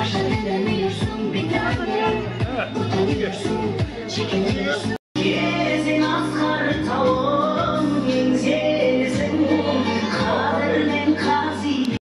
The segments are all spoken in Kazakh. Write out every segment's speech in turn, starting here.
Utanıyorsun bir tane, utanıyorsun, çekiniyorsun. Gezin askar tavuğum, gençsin, kaderden kazi.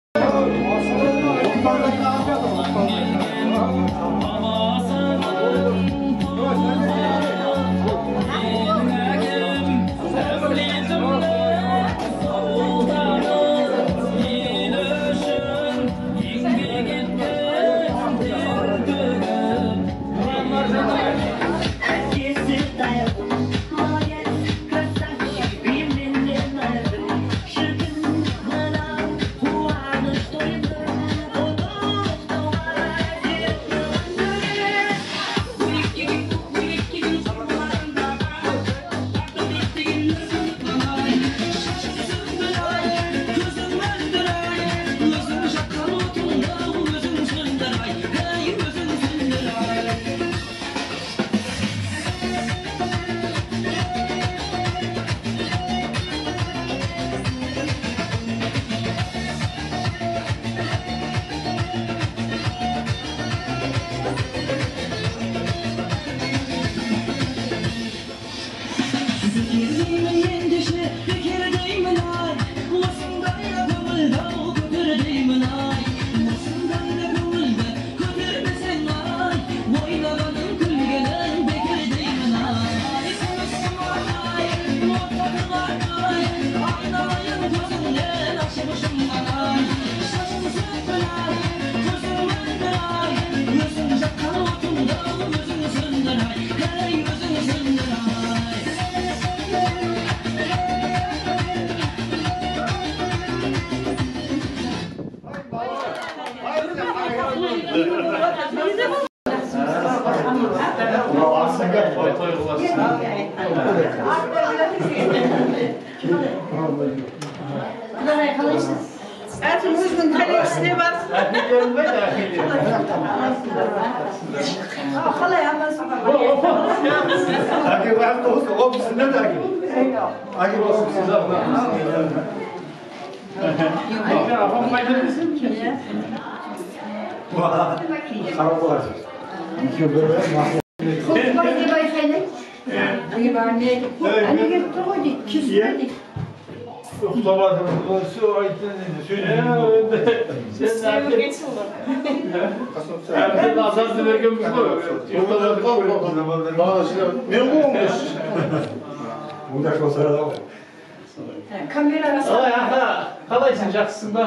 Kalaysın жақсысың ба?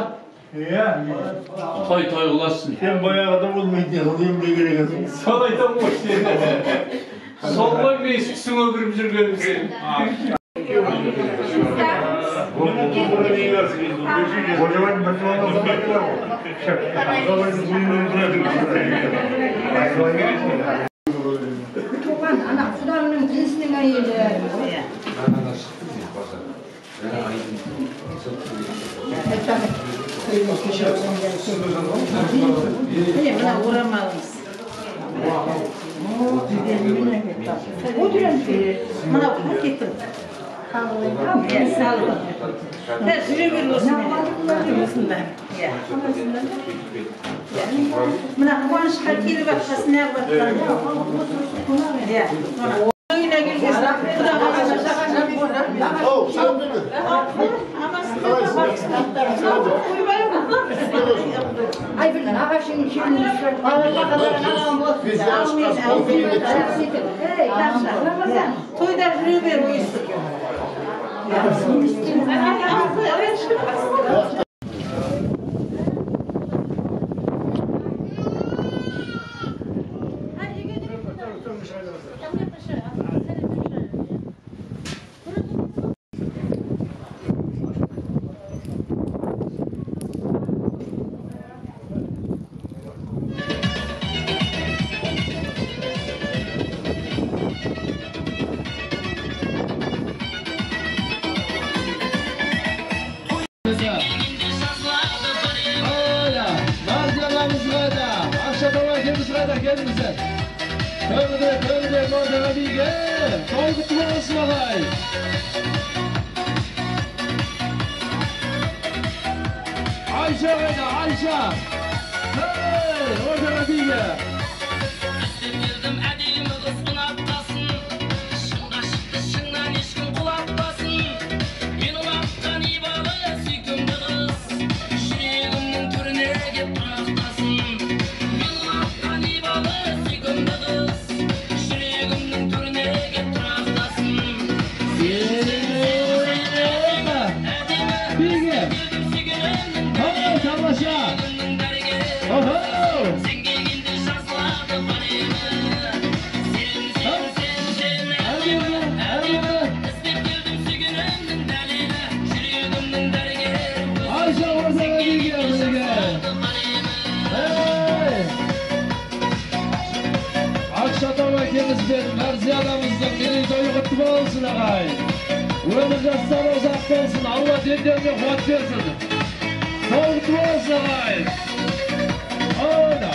Той қыласың. Сен баяғы адам болмайды, ғылым не керек екен? Сол айтам ғой сені. Сол ғой мен түсіңе кіріп жүргенімізде. Kocaman bir tuğla zamanı var mı? Çoban, ana kudarının cinsine ayırdı. Hele buna uğramalıyız. O dönem bana hak ettim. Sağ olun. Her türlü bir olsun. Buna kuanış kalkili bakmasın ne bakmasın. Oyuna gireceğiz. Oh, sen de mi? Ay bir ağaçın içini biz yaşlılar Toyda Rüber uyusun. Ayşe, Ayşe. Hey! Orada Bilge. Bildim edimi kızgın atlasın. Şınga çıktı şıngan eşkin kulaklasın. Men ulattan ibalı süykümdü kız. Şirегimnin türüne kep bıraktasın. Men ulattan ibalı süykümdü kız. Şirегimnin türüne kep bıraktasın. Bilge. Hadi tamaşa. Oho. Ayşe orada Bilge. Hey. Akşatova ikimizden Merziyadamızdan biri doyu kutlu olsun ağay. Uğramız yaslar uzak olsun. Allah denderine kuvat versin. Doyu kutlu olsun ağay. Orada.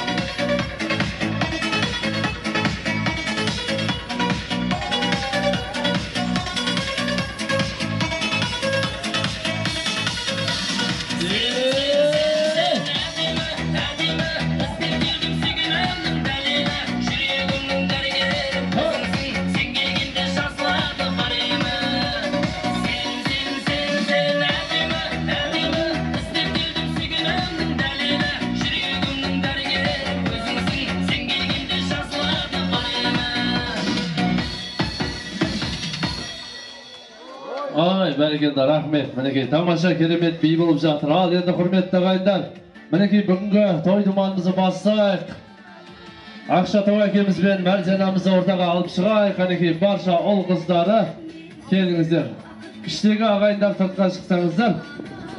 Ay, bereketler, rahmet. Meneki tamaşa keremet bir bulup жатыр. Al endi hurmetli agaylar. Meneki bugungi to'y dumanimizni bossak. Akşatova akamiz bilan Marjanamizni o'rtaga olib chiqaylik. Meneki barcha o'l qizlari kelingizlar. Kishdagi agaylar sirtqa chiqsangizlar.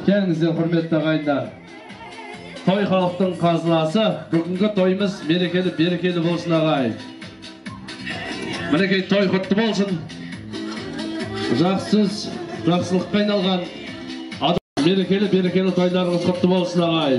Kelingizlar hurmetli agaylar. To'y xalqning qazilasi. Bugungi to'yimiz merekeli, berekeli bo'lsin agay. Meneki to'y qutlu bo'lsin. Жақсыз, жақсылыққа айналған адам берекелі тойларыңыз құтты болсын ағай.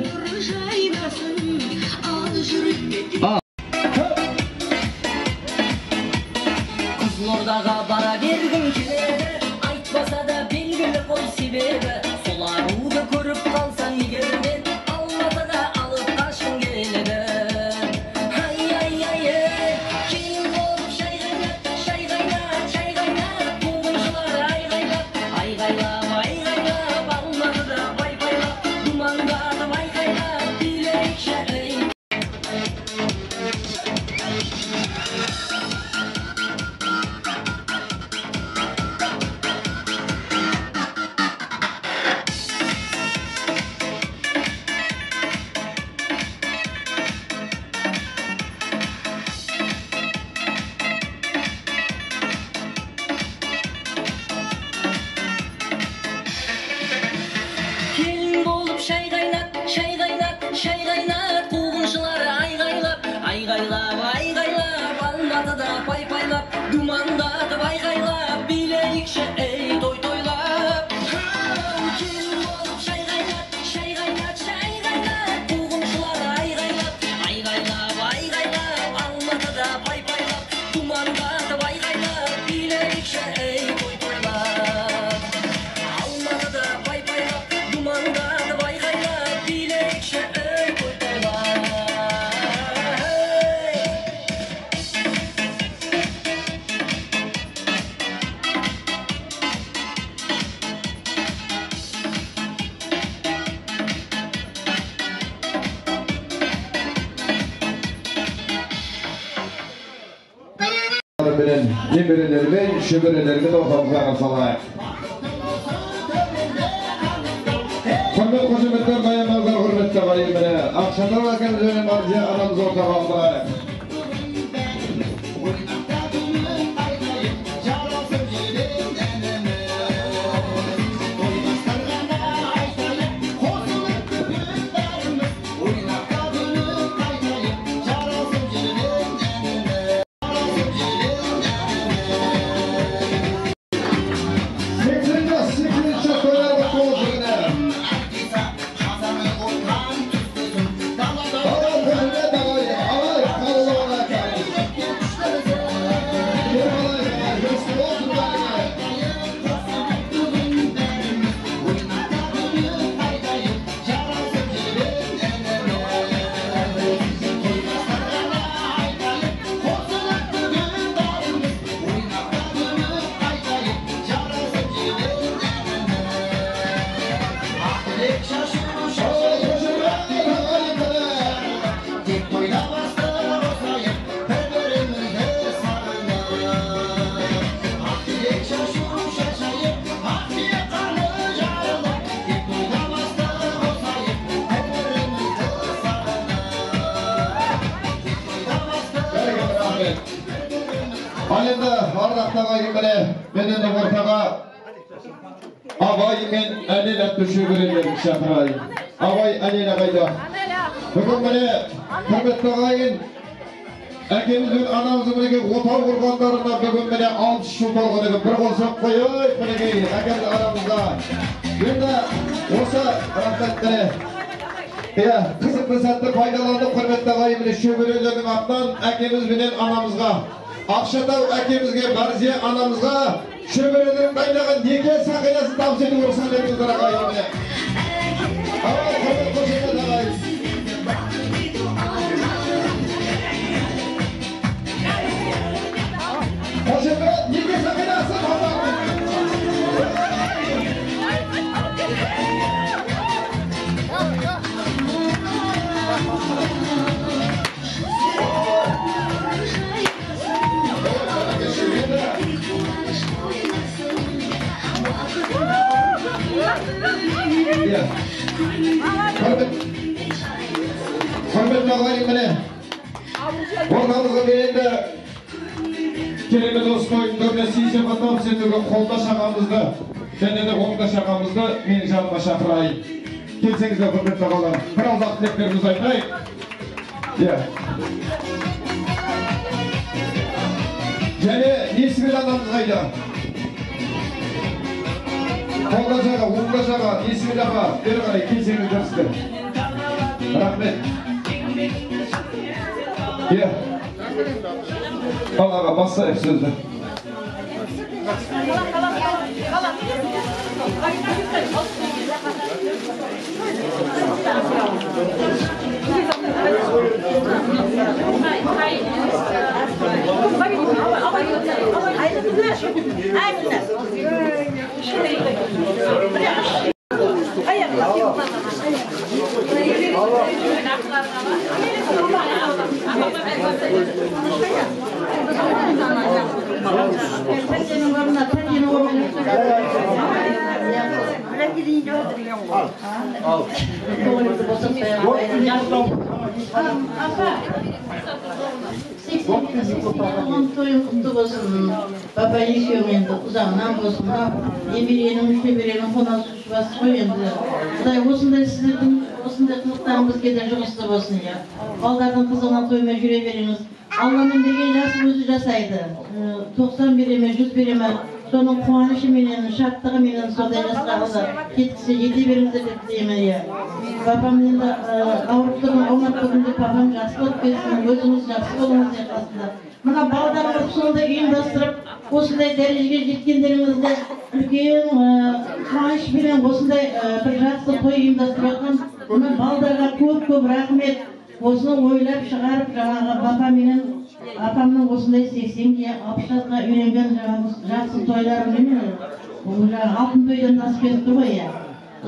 Қызылордаға бара бергім келеді, айтпаса да белгілі қой себебі. Сол аруды көріп қалсаң егерден, Алматыға алып қашқың келеді. Кейін болып шай қайнат, қуғыншылар айғайлап, Алматыда пай-пайлап, думандатып айқайлап, билейікші ей. Келін болып шай қайнат, қуғыншылар айғайлап, Алматыда пай-пайлап, думандатып айғайлап, билейікші ей той-тойлап. Келін болып шай қайнат, қуғыншылар айғайлап, Алматыда пай-пайлап, думандатып айғайлап, билейікші ей той-тойлап. Алматыда пай-пайлап, думандатып айғайлап, билейікші ей той-тойлап. Bilen yemerelerime, şöberelerime de ortamıza salayık. Hürmet koşumetler bayanlardan hürmetle bayımene. Akşamlar varken üzerine marziye anamızı ortağa almayık. Ardaqtagayım mene, menen de ortaga Abay men Alila düşürülerim şahray. Abay Alila gayda. Bugün mene hürmettagayın Akemizin anamızın birge otav kurganlarına bugün mene 6 şut olganıgı bir olsak koyay birge akemiz aramızda. Bunda olsa rahmetlere ya kızıklı satты faydalanıp hürmettagayım mene şöbürelerin attan akemiz bilen anamızga Akşatav akemizge Barziye anamızga şöbürelerin kaynağı neke sakayası tavsiyeni olsan hepinizlere kayın mene. Ama hürmet koşuyla da kayın. Koşuyla neke sakayası tavsiyeni. Hürmetli ağayım mene ortamızga berende kelime dostoyum dövle siyse batam sendege kolda şakamızdı және de қолда шақамызды менің жаныма шақырайын келсеңіздер құрметті ағалар бір ауыз тілектерімізді айтайық және несібел анамыз қайда қолда жаға оңда жаға несібел аға бері қарай келсеңіздер сіздер рахмет ал аға бастайық сөзді Toyun kutlu olsun. Baba yıkıyor endi uzağından olsun. Emirenin, şeberenin konası şubası koy endi. Kuday osындай sizlerдің осындай қылықтарыңыз кеден жұмысты болсын ya. Балдардың қызығынан тоймай жүре беріңіз. Алланың берген жасын өзі жасайды. 90 береме, 100 береме. Соның қуанышы менен, шаттығы менен сондай жасқағызы кеткісі жете беріңіздер деп тілеймін ya. Папам енді ауырып тұрған оңаттығында папам жақсы болып келсін, өзіңіз жақсы болыңыз деп қасында. Мына балдарыңыз сондай ұйымдастырып, осындай дәрежеге жеткендеріңізді үлкен қуаныш берен осындай бір жақсы той ұйымдастырып жатқан мына балдарға көп рахмет. Осыны ойлап шығарып жаңағы папа менен апамның осындай 80-ге 60 жасқа үйренген жақсы тойлары менен алтын тойдан насып етіп тұр ғой.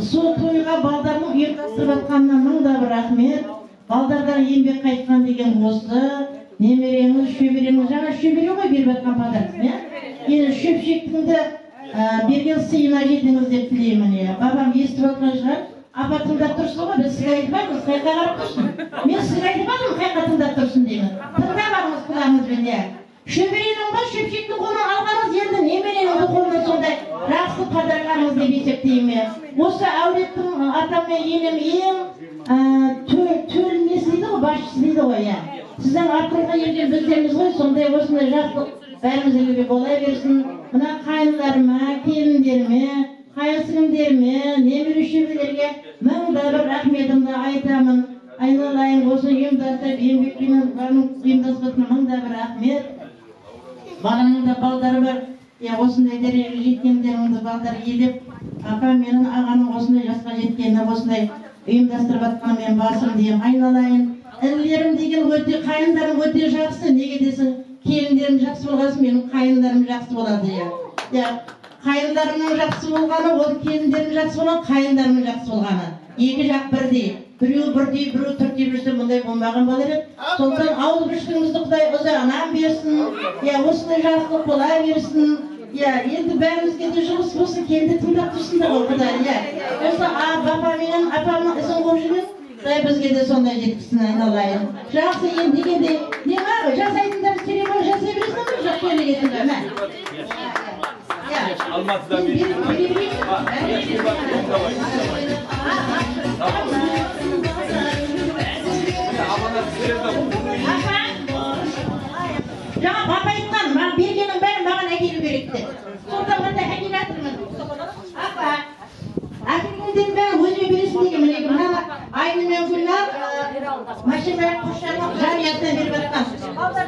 Сол тойға балдардың ұйымдастырып жатқанына мың да бір рахмет. Балдардан еңбек қайтқан деген осы. Немереңіз, шөбереңіз, жаңа шөбере ғой беріп жатқан подарок, енді шөпшектіңді берген сыйына жетіңіз деп тілеймін. Бабам естіп отқан шығар. Апа тыңдап тұрсыз ғой, біз сізге айтпаймыз, қайқа қарап тұрсын. Мен сізге айтпадым, қайқа тыңдап тұрсын деймін. Тыңдап алыңыз құлағыңызбен. Шөберенің ба шөпшектің қолынан алғаныңыз, енді немеренің қолынан сондай жақсы подаркаңыз деп есептеймін. Осы әулеттің атам мен енем ең төл несі дейді ғой, басшысы дейді ғой. Сіздің артыңызға ерген біздеріміз ғой, сондай осындай жақсылық бәрімізге бола берсін. Мына қайындарыма, келіндеріме, қайынсіңдеріме, немере шөберелерге мың да бір рахметімді айтамын. Айналайын осы ұйымдастырып, еңбекпенен ұйымдастырып мың да бір рахмет. Баланың да балдары бар. Осындай дәрежеге жеткендеріңді балдар елеп, апам менің ағаның осындай жасқа жеткеніне осындай ұйымдастырып жатқан мен басым деймін. Айналайын. Інілерім деген өте, қайындарым өте жақсы. Неге десің, келіндерім жақсы болғасын, менің қайындарым жақсы болады. Қайындарымның жақсы болғаны, ол келіндерім жақсы болған, қайындарымның жақсы болғаны. Екі жақ бірдей. Біреу бірдей, біреу түртей жүрсе мұндай болмаған болар еді. Сондықтан ауыл күшігімізді Құдай ұзағынан берсін. Осындай жақсылық бола берсін. Енді бәрімізге де жұмыс болсын, келді тыңдап тұрсыңдар ғой Құдай. Осы бапа менен апамның ісін қойып жүрген. Құдай бізге де сондай жеткісін айналайын. Жақсы енді дегенде, не бар? Жасайтындар серемон жасай бересіңдер, жоқ келе кетіңдер. Almatı'dan bir şey. Ya papayından ben bir günün benim bana ekili birikti. Sonra ben de ekili atırmadım. Apa? Akıllıdır ben özümü birisi değilim. Aynı mevzular maşinler kuşlarına zariyattan bir bırakan.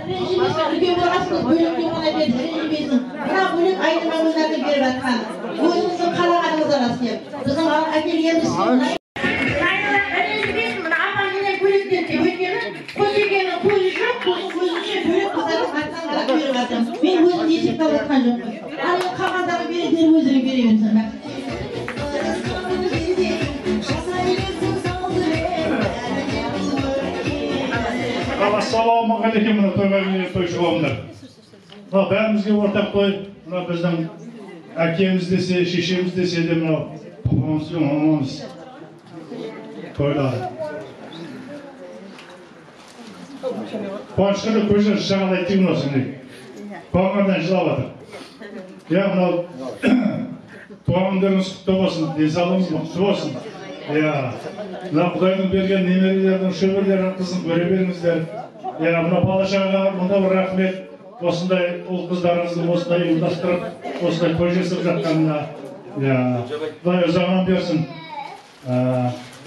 Rejimisi ülke burasını bölümlü bana dedi. Rejimisin. Buna bölüm aynı mevzularda bir bırakan. Özümüzün kalağanımız arası yap. Bizim akıliyemiz. Ben özüm diyecek kalırken yok. Araya kafasına biri der özünü veriyorum sana. Assalomu alaykum, to'y shuvoqlar. Bärimizge o'rtaq to'y, bizning akamiz desa, shishimiz desa, mamamiz to'ylar. Boshqada ko'zlar shag'alaytib o'rsin. Qo'rqadan jilavatdi. Ya mana to'ylarimiz qutlug' bo'lsin, densallig'imiz qutlug' bo'lsin. Ya, Xudoning bergan nemirlardan sho'rlardan qizim ko'ra beringizlar. Ya, buna padişahga bunda bir rahmet. Osınday ul kızlarınızı osınday ulaştırıp, osınday toy jasab жатқанына. Ya, Xudoy o'zag'an bersin.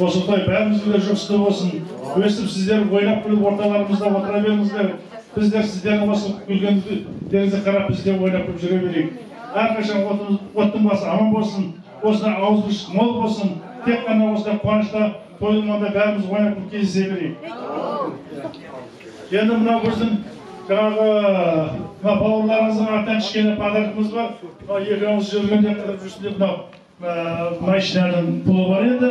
Osınday bärimiz bilan juqsizda bo'lsin. O'sib sizlar o'ylab kulib o'rtalarimizda o'tira beringizlar. Bizlar sizlarga bo'lsin kulganlaringizni qarab bizlar o'ylab kulib jura beraylik. Har qachon o'tdim bo'lsa aman bo'lsin. Osınday og'iz mol bo'lsin. Tek qana osınday quvonchda to'yilmanda bärimiz o'ynab kulib kelsa beraylik. Endi buna bizning жаңағы бауырларымыздың артынан кішкене подаркымыз бар. Екеуміз жүргенде қырып жүрсінде мынау машинаның пулы бар еді.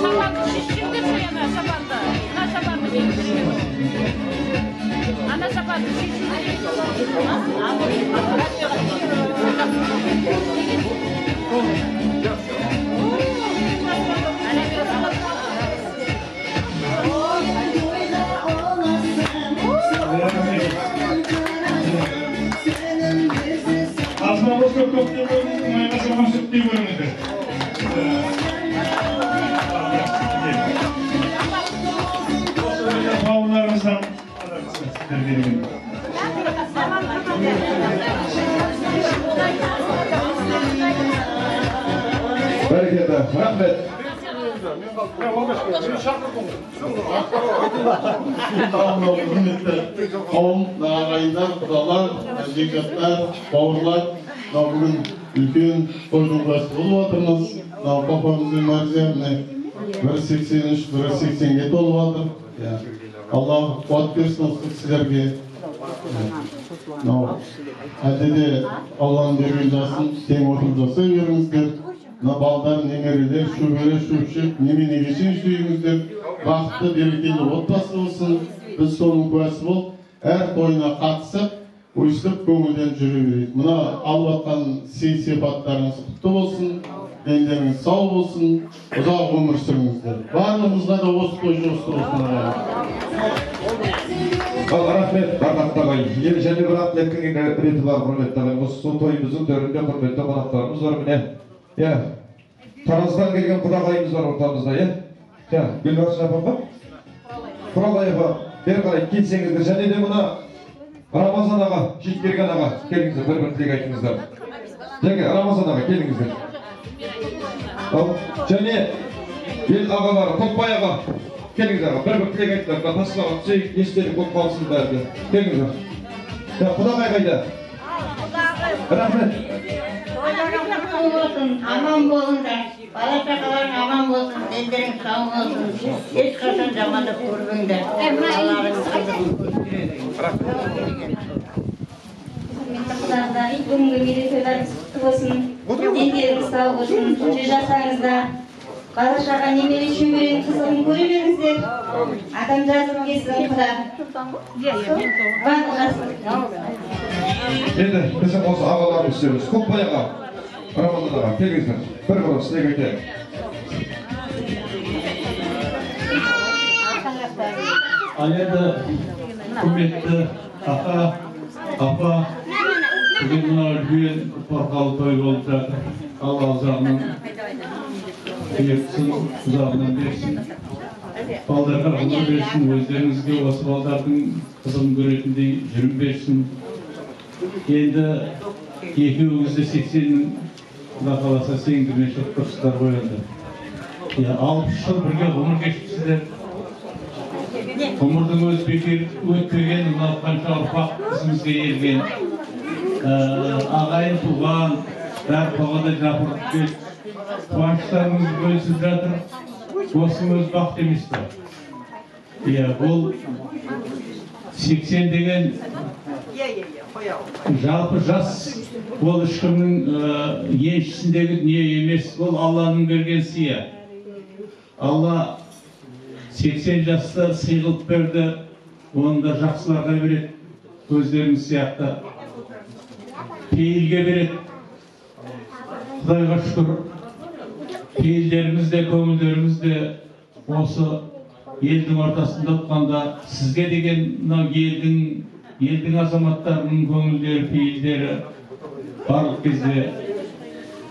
Şabandı şişirdi buraya şabandı. Ana şabandı şişirdi. Ana şabandı şişirdi. Aslında bu çok kötü mayası mahsup değil bölümünde. Bağlarımızdan Berekete, rahmet. Qavm ағайындар, құдалар, жекжаттар, бауырлар, бүгін үлкен тойдың куәсі болып отырмыз. Папамыздың мәрзия 183, 180-ге толып жатыр. Алла қуат берсін осы кісілерге. Әлде де Алланың берген жасын тең отырып жасай беріңіздер. Балдар, немерелер, шөбере, шөпшек, немене кешен сүйіңіздер. Бақытты, берекелі отбасы болсын. Біз соның куәсі болып, әр тойына қатысып, өйстіп көңілден жүре берейік. Мына алып атқан сый-сипаттарыңыз құтты болсын, дендеріңіз сау болсын, ұзақ өмір сүріңіздер. Барлығымызға да осы той жосты болсын. Рахмет, рахмет ағай. Енді және бір рахметтің реті бар, құрметті ағай. Осы тойымыздың төрінде құрметті қонақтарымыз бар міне. Тараздан келген құдағайымыз бар ортамызда, Гүлбаршын апам ба? Құралай апа, бері қарай кетсеңіздер. Және де мұна Рамазан аға, Жеткерген аға, келіңіздер, бір тілек айтыңыздар. Және Рамазан аға, келіңіздер. Және ел ағалары, Тоқбай аға, келіңіздер аға, бір тілек айтыңыздар. Тасылаға түсейік, естелік болып қалсын бәрді. Келіңіздер. Құдағай қайда? Рахмет. Aman bolsunlar, bala şakaların aman bolsun, denlerin sağ olsun, hiç kaçan zamanı kurduğunda, Allah'ın kızını. болсаңыздар, бүгінгі мерейтойларыңыз құтты болсын, дендеріңіз сау болсын, жүз жасаңыздар, бала-шаға немере шөберенің қызығын көре беріңіздер. Атам жазып келсін Құда. Енді біздің осы ағаларымыз сөйлес. Көкбай аға, Рамазан аға, келіңіздер. Бір қырып сіздерге айтайық. Ал енді құрметті ақа, апа, бүгін мына үлкен торқалы той болып жатыр. Алла ұзағынан берсін, ұзағынан берсін. Балдарға ғұмыр берсін, өздеріңізге осы балдардың қызығын көретіндей жүрім берсін. Енді екеуіңізді 80-нің Құда қаласа сеңдірмеші тұрсыздар ғой енді. 60 жыл бірге ғұмыр кешіпсіздер. Ғұмырдың өз бекер өтпеген, мынау қанша ұрпақ ізімізге ерген. Ағайын туған, бәрі тоғада жапырып келіп, қуаныштарыңыз бөлісіп жатыр. Осының өз бақыт емес пе? Бұл 80 деген жалпы жас, ол ешкімнің еншісіндегі дүние емес, ол Алланың берген сыйы. Алла 80 жаста сый қылып берді, оны да жақсыларға береді, өздеріңіз сияқты. Пейілге береді. Құдайға шүкір, пейілдеріміз де, көңілдеріміз де осы елдің ортасында отқанда сізге деген елдің азаматтарының көңілдері, пейілдері барлық кезде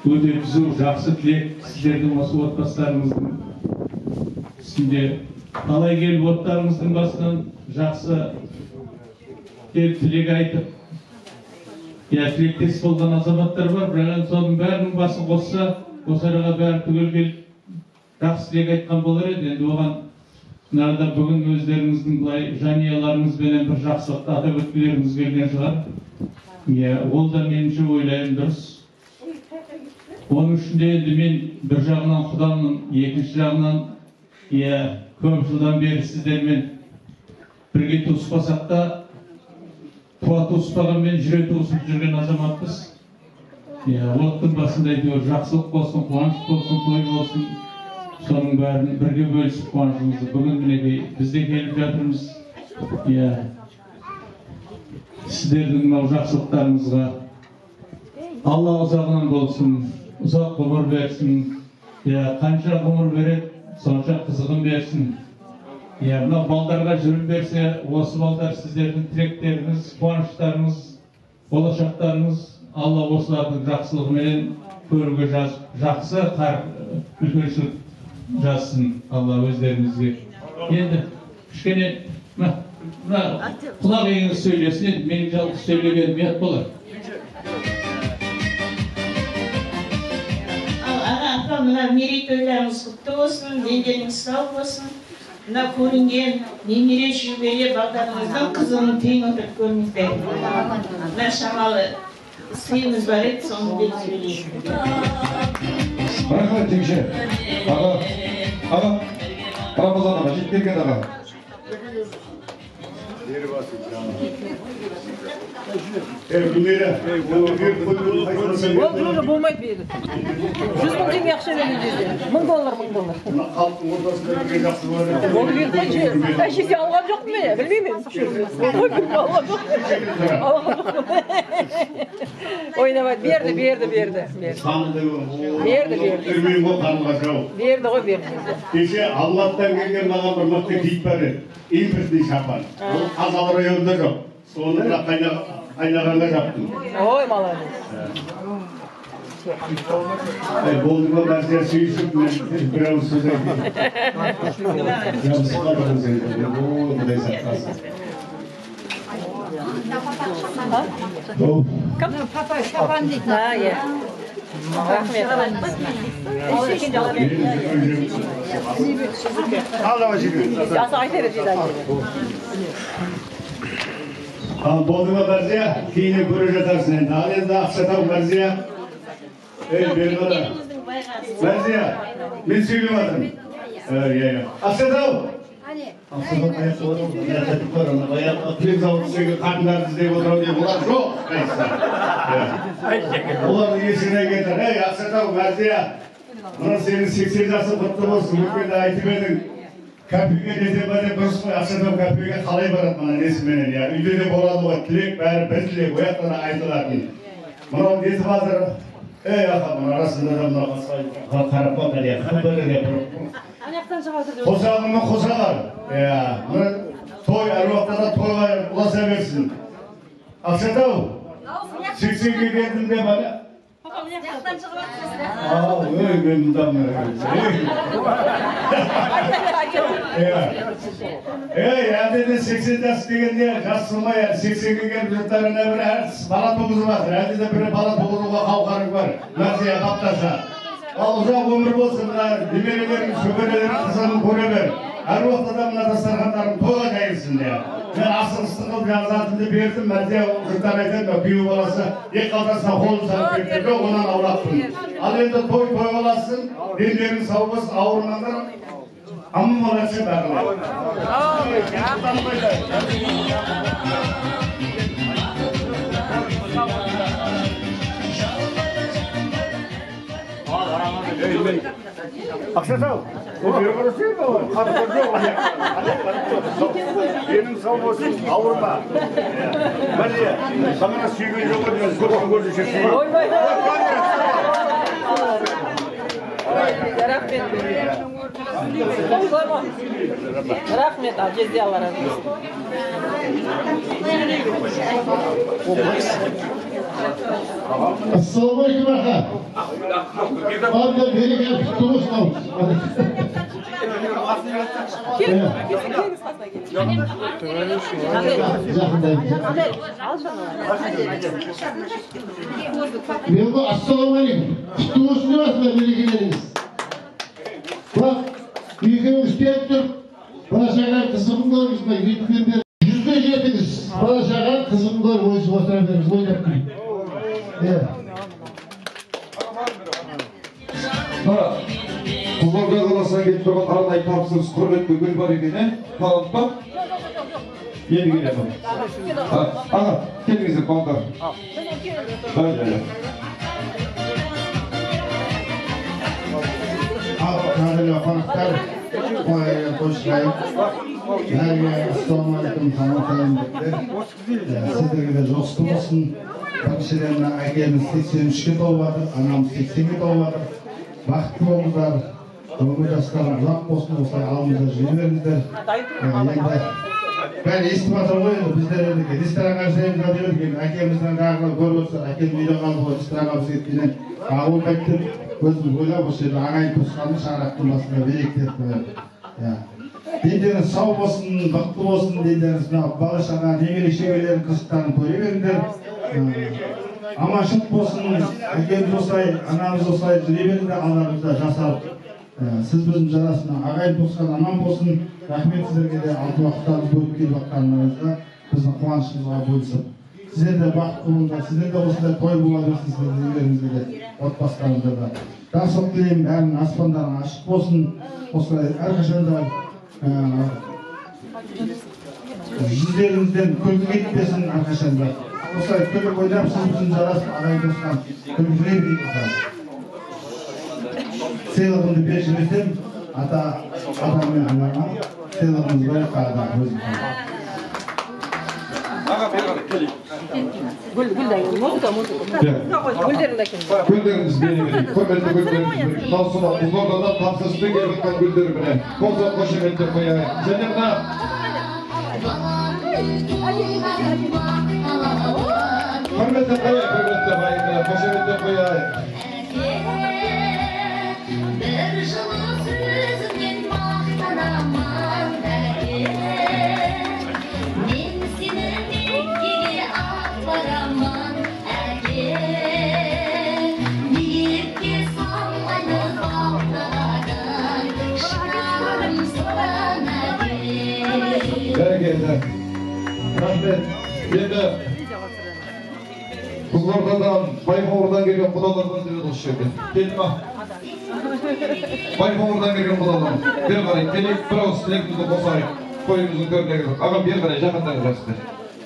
өте түзу, жақсы тілек сіздердің осы отбасыларыңыздың үстінде. Қалай келіп оттарыңыздың басынан жақсы тілек айтып, тілектес болған азаматтар бар, бірақ соның бәрінің басын қосса, осы араға бәрі түгел келіп жақсы тілек айтқан болар еді. Енді оған нарада бүгін өздеріңіздің бұлай жанұяларыңызбенен бір жақсылықты атап өткілеріңіз келген шығар. Ол да меніңше ойлаймын дұрыс. Оның ішінде енді мен бір жағынан Құдамның, екінші жағынан көп жылдан бері сіздермен бірге туыспасақ та, туа туыспағанмен жүре туысып жүрген азаматпыз. Оттың басында әйтеуір жақсылық болсын, қуаныш болсын, той болсын, соның бәрін бірге бөлісіп қуанышымызды бүгін мінекей біз де келіп жатырмыз. Сіздердің мынау жақсылықтарыңызға Алла ұзағынан болсын, ұзақ ғұмыр берсін. Қанша ғұмыр береді, сонша қызығын берсін. Мына балдарға жүрім берсе, осы балдар сіздердің тілектеріңіз, қуаныштарыңыз, болашақтарыңыз Алла осылардың жақсылығымен көруге жақсы үлкеншілік жазсын Алла өздеріңізге. Енді кішкене құлақ егіңіз сөйлесін, енді менің жалғыз сөйлегенім ұят болар. Мына мерейтойларыңыз құтты болсын, дендеріңіз сау болсын. Мына көрінген немере шөбере балдарыңыздың қызығын тең отырып көріңіздер. Мына шамалы сыйымыз бар еді, соны деп сөйлеймін. Рахмет жеңше. Аға, Рамазан аға, жетіп келген аға. Болмайды бегі. 100 мың теңге ақша береді. $1000. Халықтың ортасында бірге жақсы бар. Оны берді қойшы. Әшесе алған жоқпын мен, білмеймін. Ойнамайды, берді. Берді ғой, берді. Кеше Алматыдан келген маған бір мықты киіт бар еді. Импортный шапан. Ол Қазақ районында жоқ. Соны қайнағанға жаптым. Ой, молодец. Болды ма бәрсе сүйісіп, бір ауыз сөз айтайын. Жабысып қалдыңыз енді. Құдай сақтасын. Кім? Шапан дейді. Рахмет. Болды ма Бәрзия? Кейінен көре жатарсың енді. Ал енді Ақшатау Бәрзия. Берғада. Бәрзия, мен сөйлеп жатырмын. Ақшатау! Aslında ayak var, yakıt var ona. Ayak atlayıp zavutsuyla karnlar izleyip oturalım diye. Bunlar çok. Ulan iyisine getir. Hey Aksatau, Merziya. Bana senin 80 yaşı kutlu olsun. Bugün de ayıtım edin. Kapıya getirmede burası Aksatau kapıya kalay barat bana nesmenen ya. Üyde de boladı o tilek, bari bezle, bu yaklara ayıtılar ki. Bana diyeti bazı. Ey akabın arasında da buna karapma da ya. Böyle yapıyorum. Koşağımın koşağı var. Ya, toy, Ervak'ta toy var, ulaşabilirsin. Aksatau, 80'e geldim de bana. Aa, öyle gönlümden yani de 80 yaş degende kasılma ya 80'e gelmişlerine bir her balatımız var. Elde de bir balatımızda kavgarık var. Nasıl ya kaptasa. Al uzak ömür bolsunlar. Dimerelerin, şöbelerin kızını koruver. Her vaktada buna tasarhanlarım toğa kayırsın ya. Ben asıl sıkıl bir azatını verdim. Ben de kırtan edemem. Büyük olası ilk kaldarsa kolu sarıp getirdi. Ondan avlattım. Alende toy olasın. Dinlerin savunması avurmanlar. Amma olası bağlı. Aksatau, o bir orası yok mu? Kadın yok ya. Benim savunmasım avurma. Ben de kamera suyunu yok ediyoruz. Kurban gözü çekti. Oy vay. Rahmet. Rahmet al, cezalar al. Assalamu alaikum aka. Abi de beni gel tuttuğumuz kalmış. Ben bu assalamu alaikum. Tuttuğumuz ne var beni geliniz. Bak, büyüklerin üsteyip dur. Bana şakar kızımın görmüşme. Yüzde jetiniz. Bana şakar kızımın görmüşme. Oturabiliriz. Oynatmayın. Evet. Ha, Kuzulga Galası'na gelip durgan aranay tapsırız kurvetli gül var ekene tanıtmak yeni gün yapalım. Aha, kendinize konkar. Böyle. Değerli konuklar, koşmayın. Assalamu alaikum tanıtayım dediler. Sizlerle dostum olsun. Hemşirelerine ailemiz 83'e doğmadı, anam 80'e doğmadı. Baktı oldular, ömür yaşlarım uzak olsun olsa alımıza jürilerimizler. Ben istifatım koyuyordu, bizler öyle ki. Restoranlar sevimden diyor ki, akemizden dağlar görüyorsa, akem video kaldı o restoranlar sevdiğine. Ağıl bektim, gözüm böyle bu şeyde anayı kuskanmış araktırmasına biriktirip ya. Dinlerin sağ olsun, baklı olsun dinlerin bağışana, nemeli şeylerin kısıtlarını koyuverirler. Ama şık olsun, akemiz olsay, anamız olsay, zirvelerinde anlarımızda jasar. Siz bizim jarasına ağayın olsan, anam olsun, rahmet sizlerge de altı vakıtlarımız bölüp gelip bakkanlarınızda bizim kıvançımızға bölüsüp. Sizler de bakımında, sizler de olsaydı toy bulabilirsiniz zirvelerimizde de, otbaslarımızda da. Rasıl dileyim, bәрінің аспандарына ашық болсын, осылай әрқашан да жүздеріңізден күлкі кетпесін әрқашан да. Осылай күліп ойнап сіз біздің жарасып ағайын туысқан күлкілер дейміз. Сыйлығымды бершіңіздер, ата мен анама сыйлығымыз бар қағада өзім. Güllerimiz benim, kıymetli güllerimiz. Kalsına Kuzulga'dan tapsızlığı gelirken gülleri bile. Kozak koşemetle koyayım. Cennet Hürmetle koyayım, hürmetle koyayım. Koşemetle koyayım. Bir жылы сөзіңнен мақтанамын мен сені меккеге апарамын әке биікке самғайды қалдыратын шырағым sana Bergen'den. Rahmet. Yedi. Kuzlardan, Bayfavur'dan geliyor kudalardan dedi dost şöyle. Gelme. Bayfavur'dan geliyor kudalardan. Bir garip, gelip bir ağız dilekimizi bozayım. toyumuzun törüne girdik. Ağam bir kadar yakından ulaştı.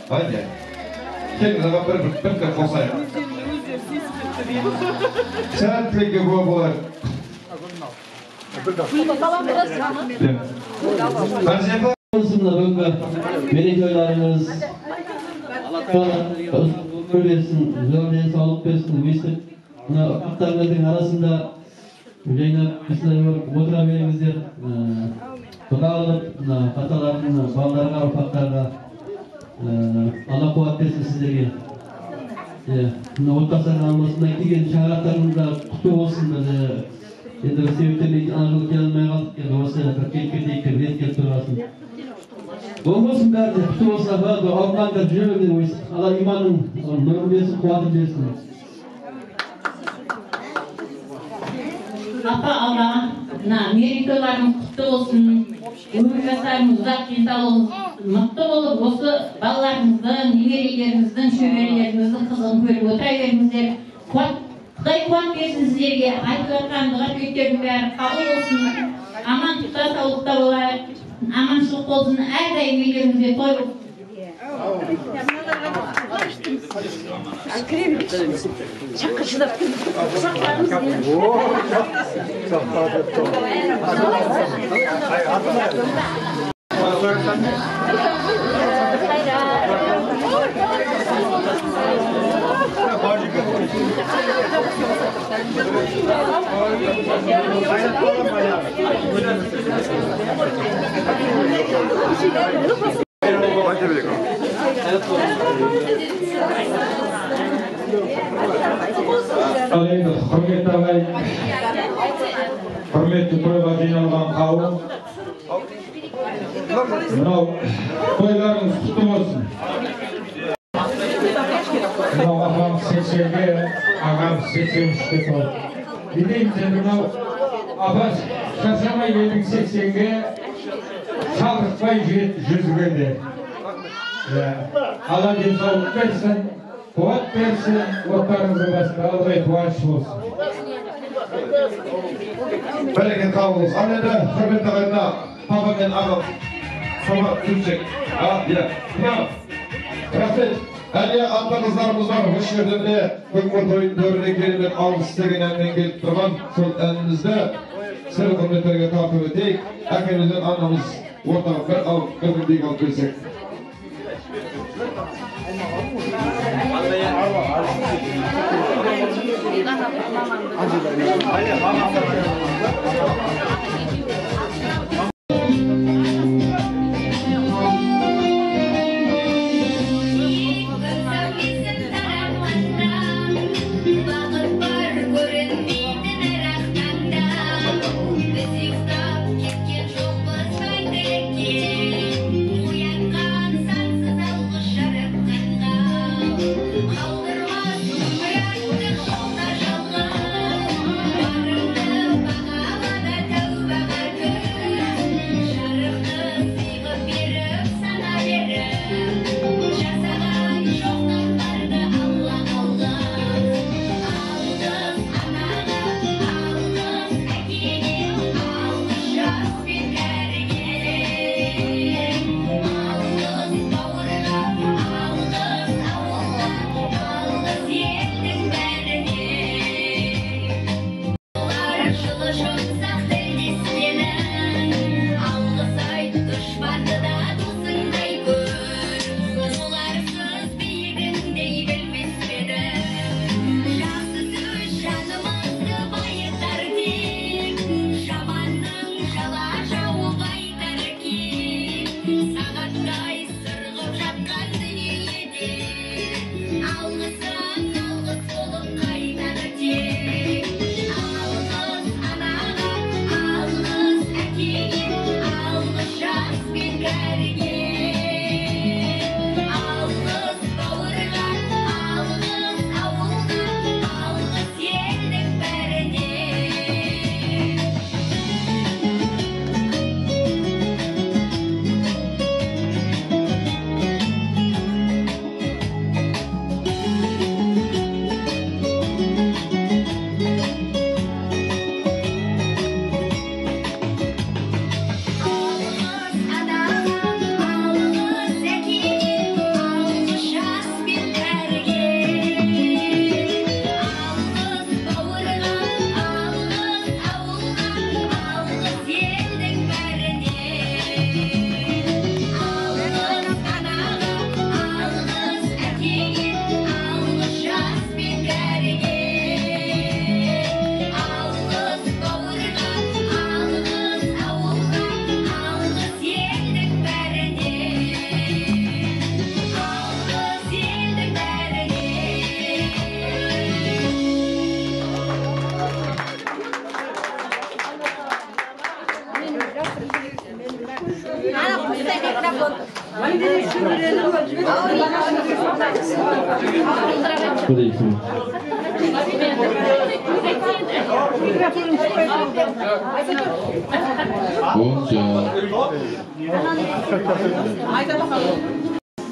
Haydi. Kendinize bir kosayın. Sen tilekке bu bolar. Olsunlar önce meleklerimiz ömür versin, zörlüğe sağlık versin, üyesi aktarların arasında Zeynep bizler otura verimizdir. Kutağılıp kataların bağlarına, ufaklarına Allah kuvvet versin sizlerge. Ottasarın almasına gittiğin şahatlarında kutu olsun dedi. Endi sebeplerle anılık gelmeye kaldık ya da olsa kelip ret turasın. Olmasın berdi, kutu olsa falan da Allah'ın da cümleden oysun. Allah imanın nurunu versin, kuvvetini versin. Apa Allah, merikelerimiz kutlu olsun. Ömür yaşarımız uzak densalımız mutlu olup осы балаларымыздың, немерелеріміздің, шөберелеріміздің қызығын көріп отыра беріңіздер. Құдай қуат берсін сіздерге. Айтып жатқан дұға тілектердің бәрі қабыл болсын. Амандықта, саулықта болайық. Аманшылық болсын. Әрдайым үйлеріңізде той болсын. Hürmetli ağay, hürmetli toyga jinalan kavim. Mınau toylarınız kutlu olsun. Mınau ağam 80'ge, ağam 83'te toy. Bileyim sen mınau abaş şaşamay edin 80'ge, çağırtmay 100'ge de. Allah densallık versin, kuvvet versin, otlarınızı başına Allah'a kuvvet olsun. Bereket kavunuz. Annede, hürmetli ağayına, papa ben ağam. Sonra Türkçek. Ya. Rahmet. Әлия ата-кызларыбыз бар. Hoş geldiniz. Бүгінгі той дәуіріне келіп алғыс істеген әннен келіп тұрған сол әнімізді сіздің құрметтерге тартып өтейік. Әкемізден анамыз ортаға бір алып, бір бірдей алып келсек.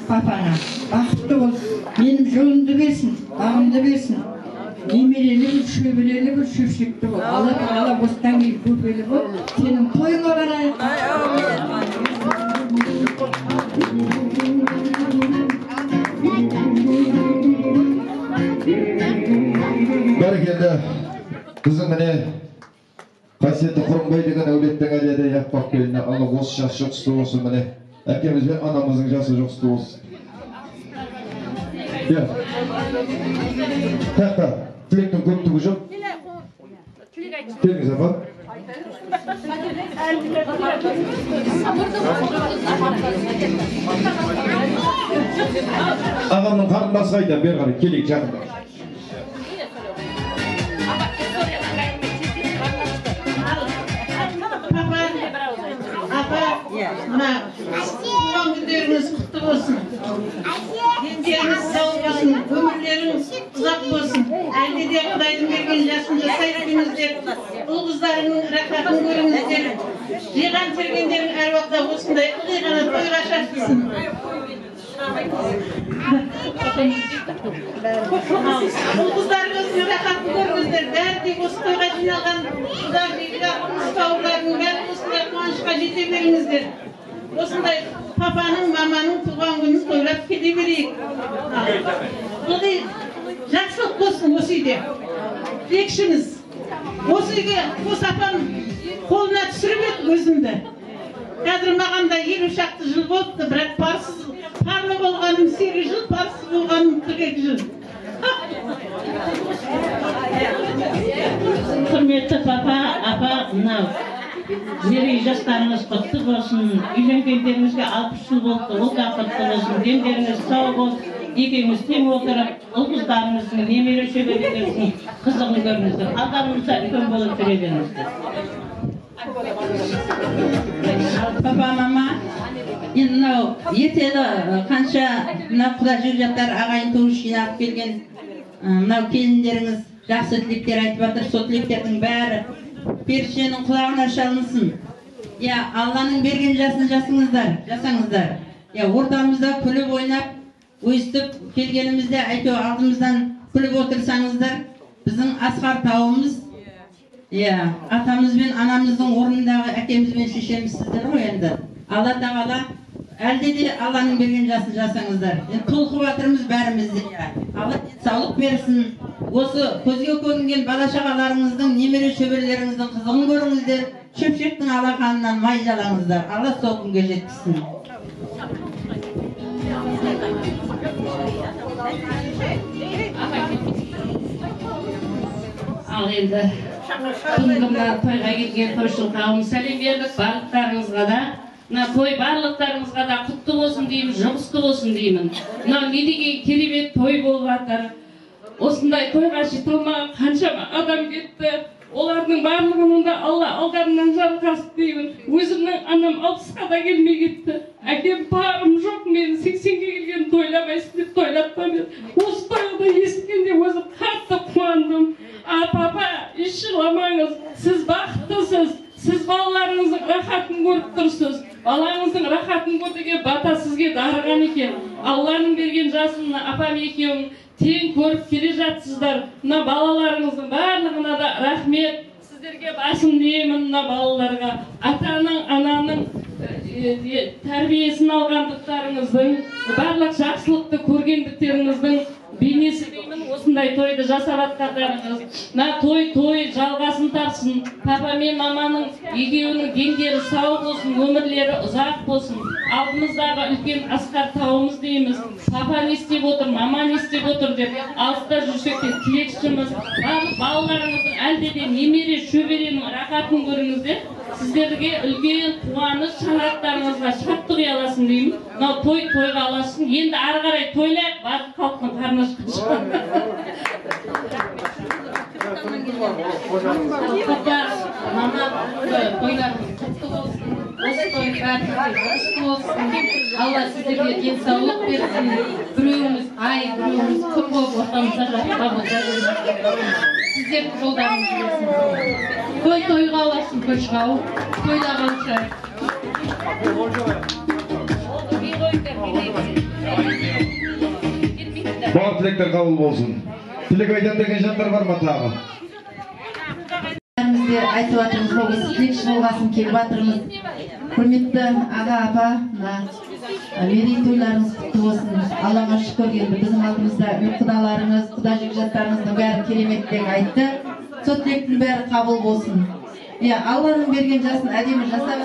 Papana, bақытты бол, менің жолымды берсін, бағымды берсін. Немерелі бір, шөбелелі бір, шөпшекті бол. Алла тағала осыдан кейін көпелі бол, сенің тойыңа барайық. Бәрекелді, біздің міне қасиетті Құрымбай деген әулеттің әледе яқпақ келіне алы осы жас жұқсты болсын міне. Әкеміз бен анамыздың жасы жұқсты болсын. Тақта, тілектің көптігі жоқ. Келіңіз апа. Ағамның қарындасы қайда, бер қарай, келейік жақында. Мына туған күндеріңіз құтты болсын. Дендеріңіз сау болсын, өмірлеріңіз ұзақ болсын. Әлде де Құдайдың берген жасын жасайтыңыздар, ұл қыздарының рахатын көріңіздер. Жиған тергендерің әр уақытта осындай ылғи ғана тойға шашылсын. Ұл қыздарыңыздың рахатын көріңіздер. Бәрі де осы тойға жиналған қыздар, бейбіт бауырларының бәрі осындай қуанышқа жете беріңіздер. Осындай папаның, маманың туған күнін тойлап кете берейік. Ылғи жақсылық болсын осы үйде. Тілекшіміз. Осы үйге қос апам қолына түсіріп еді өзімді. Қазір маған да 50 шақты жыл болыпты, бірақ парлы болғаным 8 жыл, парсыз болғаным 42 жыл. Құрметті папа, апа, мынау мерей жастарыңыз құтты болсын, үйленгендеріңізге 60 жыл болыпты, ол да құтты болсын, дендеріңіз сау болсын, екеуміз тең отырып, ұл қыздарыңыздың, немере шөберелеріңіздің қызығын көріңіздер, алдарыңызда үлкен болып жүре беріңіздер. Папа, мама, енді мынау ертеді қанша мынау құда жаттар ағайын туыс жинап келген мынау келіндеріңіз жақсы тілектер айтып жатыр, сол тілектердің бәрі періштенің құлағына шалынсын. Алланың берген жасын жасаңыздар. Ортамызда күліп ойнап, өйстіп келгенімізде әйтеу алдымыздан күліп отырсаңыздар, біздің асқар тауымыз, атамыз бен анамыздың орнындағы әкеміз бен шешеміз сіздер ғой енді. Алла тағала әлде де Алланың берген жасын жасаңыздар. Толқып жатырмыз бәрімізде. Алла денсаулық берсін. Осы көзге көрінген бала шағаларыңыздың, немере шөберелеріңіздің қызығын көріңіздер. Шөпшектің алақанынан май жалаңыздар. Алла сол күнге жеткізсін. Ал енді күндімді тойға келген тойшыл қауым сәлем бердік барлықтарыңызға да. Той барлықтарыңызға да құтты болсын деймін, жұғысты болсын деймін. Не деген керемет той болып жатыр. Осындай тойға жете алмаған қаншама адам кетті. Олардың барлығының да Алла алдарынан жарылқасын деймін. Өзімнің анам 60-қа да келмей кетті. Әкем парым жоқ, мен 80-ге келген тойламайсың деп тойлатпам еді. Осы тойды естігенде өзім қатты қуандым. Папа, ешқиламаңыз, сіз бақыттысыз. Сіз балаларыңыздың рахатын көріп тұрсыз. Балаңыздың рахатын көрдіге бата сізге дарыған екен. Алланың берген жасын апам екеуің тең көріп келе жатсыздар. Мына балаларыңыздың барлығына да рахмет. Сіздерге басым деймін мына балаларға. Атаның, ананың тәрбиесін алғандықтарыңыздың, барлық жақсылықты көргендіктеріңіздің бейнесі деймін. Осындай тойды жасап атқандарыңыз. Той жалғасын тапсын. Папа мен маманың екеуінің дендері сау болсын, өмірлері ұзақ болсын. Алдымыздағы үлкен асқар тауымыз дейміз. Папа не істеп отыр, мама не істеп отыр деп алыста жүрсек те тілекшіміз. Барлық балаларыңыздың әлде де немере шөберенің рахатын көріңіздер. Сіздерге үлкен қуаныш шаңырақтарыңызға шаттық ұяласын деймін. Мынау тойға аласын. Енді ары қарай тойлайық, барлық халықтың қарны ашқанша. Папа, мама, тойларыңыз құтты болсын. Осы той құтты болсын. Алла сіздерге денсаулық берсін. Біреуіміз ай, біреуіміз күн болып ортамызда жатқан болса, сіздердің жолдарыңыз келсін. Тойға аласың, той шығау, тойда қалшы. Бар тілектер қабыл болсын. Тілек айтам деген жандар бар ма тағы? Бәрімізде айтып жатырмыз, бұл тілекші болғасын келіп жатырмыз. Құрметті аға, апа, мерейтойларыңыз құтты болсын. Аллаға шүкір, енді біздің алдымызда құдаларыңыз, құда жекжаттарыңыздың бәрі кереметтен айтты. Сол тілектің бәрі қабыл болсын. Алланың берген жасын әдемі жасап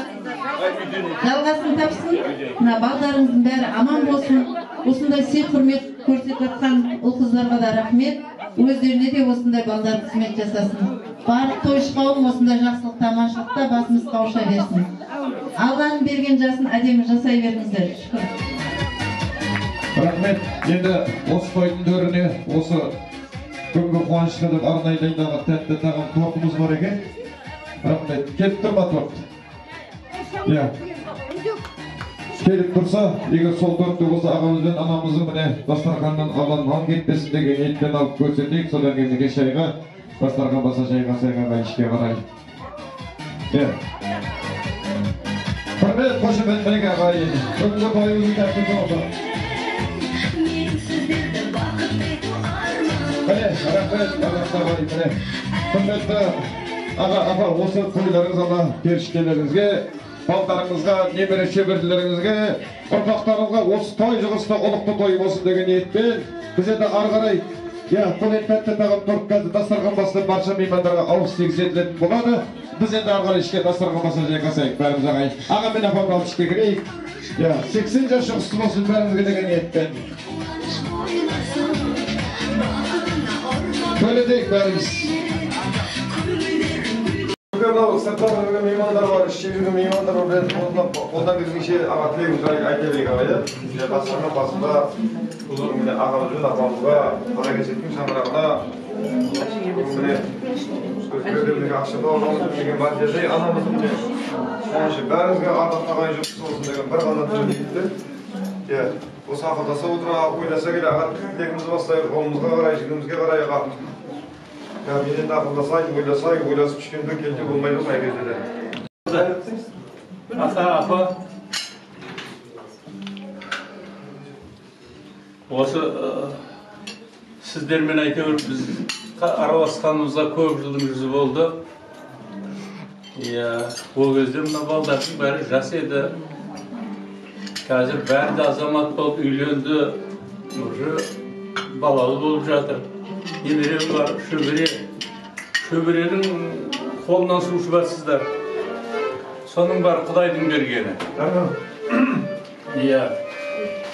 жалғасын тапсын. Балдарыңыздың бәрі аман болсын. Осындай сый құрмет көрсетіп жатқан ұл қыздарға да рахмет. Өздеріне де осындай балдар қызмет жасасын. Барлық тойшы қауым осындай жақсылық тамашылықта басымыз қауыша берсін. Алланың берген жасын әдемі жасай беріңіздер. Шүкір. Рахмет. Енді осы тойдың төріне осы күнгі қуанышқа деп арнайы дайындалған тәтті тағам тортымыз бар екен. Рахмет. Келіп тұр ма торт? Келіп тұрса, егер сол тортты болса ағамыз бен анамыздың міне дастарханнан алған нан кетпесін деген ниетпен алып көрсетейік. Содан кейін шайға, дастархан баса шайға ішке қарай. Құрмет, қошемет мінеке ағайын. Бүгінгі тойымыздың тәтті торты. Міне, рахмет, ағайын. Құрметті аға, апа, осы тойларыңызға, періштелеріңізге, балдарыңызға, немере шеберлеріңізге, ұрпақтарыңызға осы той жұғысты ұлықты той болсын деген ниетпен, біз енді ары қарай, бұл тәтті тағам торт қазір дастархан басында барша меймандарға ауыз тегіс етілетін болады. Біз енді ары қарай ішке дастархан баса жайғасайық бәріміз ағайын. Аға мен апамды алып ішке кірейік. 80 жас жұғысты болсын бәрімізге деген ниетпен. Төледейік бәріміз. Сырттан жүрген меймандар бар, іште жүрген меймандар бар. Қолдан келгенше аға тілегімізді айта берейік ағайын. Дастархан басында ағамызбен апамызға, қара кесектің шаңырағына өзгелердегі ақша бауырымыз деген бар жерде анамыздың бәрімізге ардақты ағайын жұғысты болсын деген бір ғана тілейді. Осы ақылдаса отыра, ойласа келе аға тілегімізді бастайық, қолымызға қарай, жігімізге қарай аға. Мен енді ақылдасайын, ойласып түшкенде келте болмайды қай кезде де. Ата, апа, осы сіздермен әйтеуір біз араласқанымызға көп жылдың жүзі болды. Ол кезде мына балдардың бәрі жас еді. Қазір бәрі де азамат болып үйленді, уже балалы болып жатыр. Немере бар, шөберенің қолынан су ішіпсіздер. Соның бар Құдайдың бергені.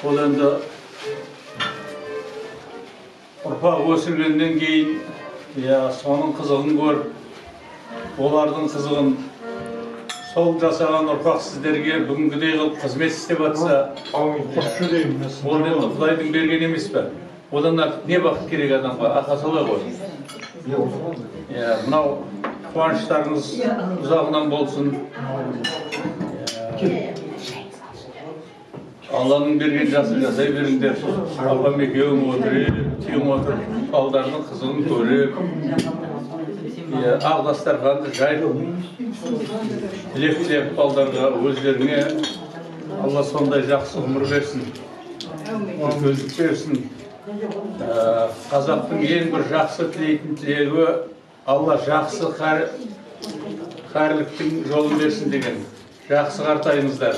Ол енді ұрпақ өсіргеннен кейін, соның қызығын көріп, олардың қызығын сол жасаған ұрпақ сіздерге бүгінгідей қылып қызмет істеп жатса, ол енді Құдайдың берген емес пе? Одан не бақыт керек адамға? Ақа солай ғой. Мынау қуаныштарыңыз ұзағынан болсын. Алланың берген жасы жасай беріңдер. Апам екеуің отырып, тең отырып, балдардың қызығын көріп, ақ дастарханды жайып, тілеп балдарға өздеріне Алла сондай жақсы ғұмыр берсін, үлкендік берсін. Қазақтың ең бір жақсы тілейтін тілегі Алла жақсы қайырлықтың жолын берсін деген. Жақсы қартайыңыздар.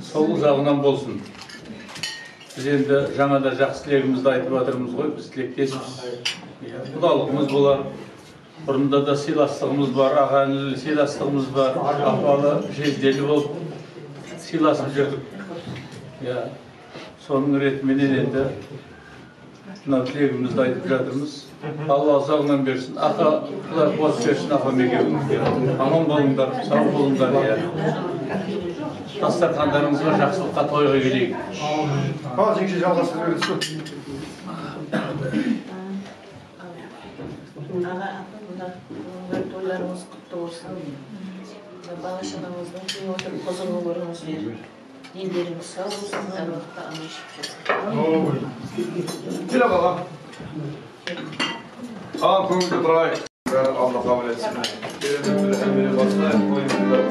Сол жағынан болсын. Біз енді жаңада жақсы тілегімізді айтып жатырмыз ғой, біз тілектесіміз. Құдалығымыз болар, бұрында да сыйластығымыз бар, ағайынды сыйластығымыз бар, апалы, жезделі болып сыйласып жүрдік. Соның ретіменен енді мынау тілегімізді айтып жатырмыз. Алла ұзағынан берсін, ақа құдай қуат берсін, апам екеуіңізге. Аман болыңдар, сау болыңдар. Дастархандарыңызға жақсылыққа тойға келейік. Жеңше жалғасыз бересіз ғой. Аға, тойларыңыз құтты болсын. Bağışlamamızdan tüm oturup huzurlarımız verir. Dinlerimiz sağ olsun, Allah'ta anlaşıp olsun. Gel baba. Al koyunca bırak. Allah kabul etsin. Gelin bir emri basla koyunca.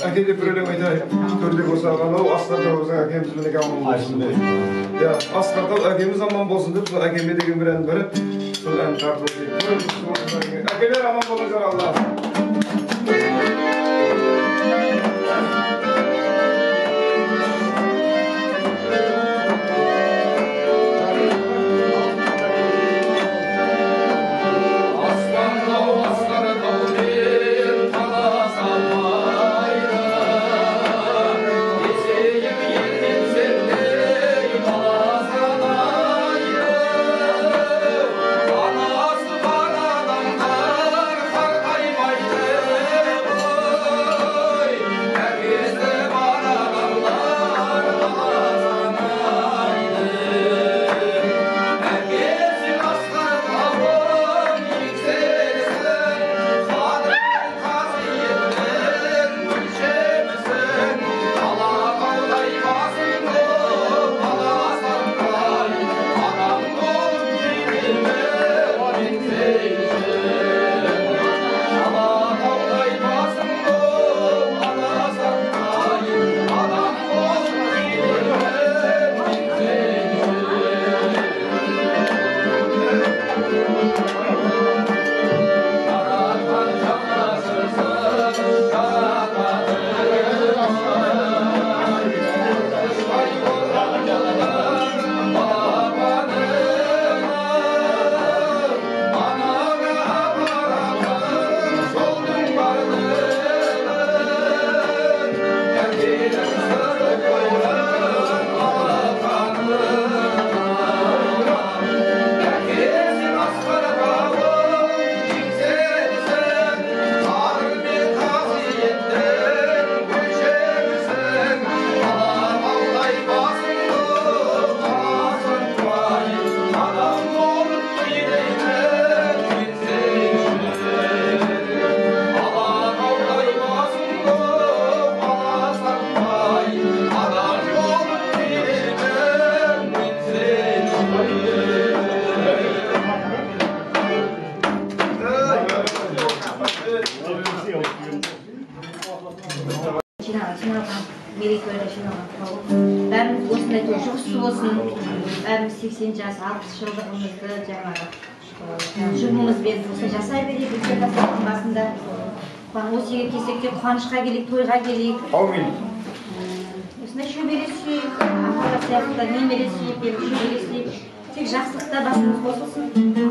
Akide pürelem aytay. Tördek olsa o aslarda olsa akemiz mene gamın olsun. Ya aslarda akemiz zaman bolsun dep, akeme degen bilen berip, sol en tartып deyip. Akeler aman bolunlar Allah. Anası bana adamlar, kar kaymay мерейтойда жиналған бәріміз осындай той жұғысты болсын, бәріміз 80 жас 60 жылдығымызды жаңағы жұмымызбен осылай жасай берейік. Үлкен дастархан басында осыға келсек те қуанышқа келейік, тойға келейік. Аумин. Осындай шөбере сүйейік, ағалар сияқты немере сүйейік, шөбере сүйейік. Тек жақсылықта басымыз қосылсын.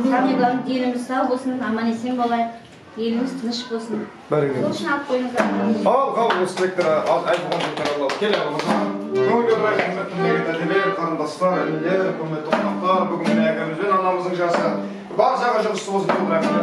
Самый главный деніміз сау болсын, аман есен болайық. Еліміз тыныш болсын. Сол үшін алып қойыңыздар. Ал қабыл осы лектор айтылған жұрттар алып келе алыңыздар. Көңілге орай құрметті мегендәделер, қарындастар, інілер, құрметті қонақтар, бүгін міне әкеміз бен анамыздың жасы бар жағы жұғысты болсын деп отырайық.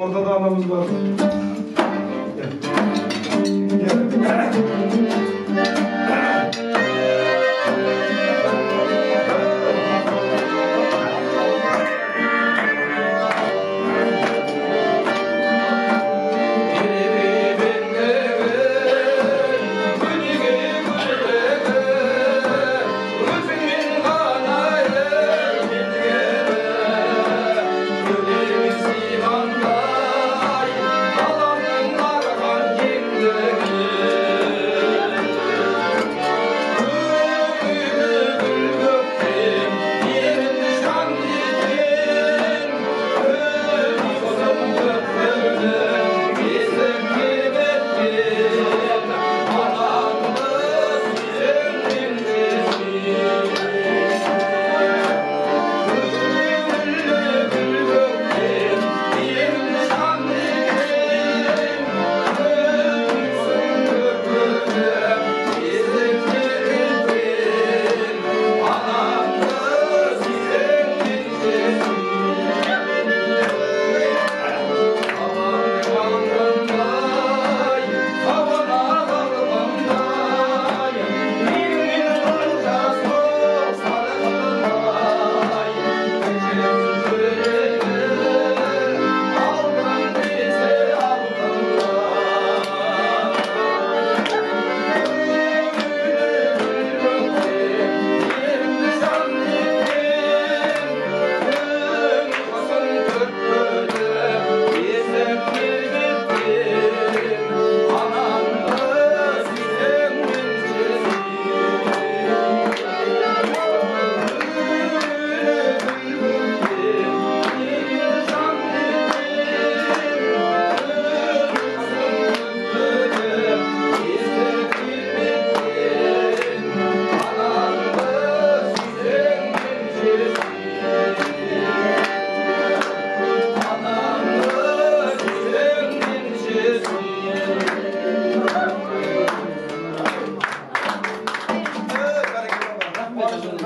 Ortada anamız var.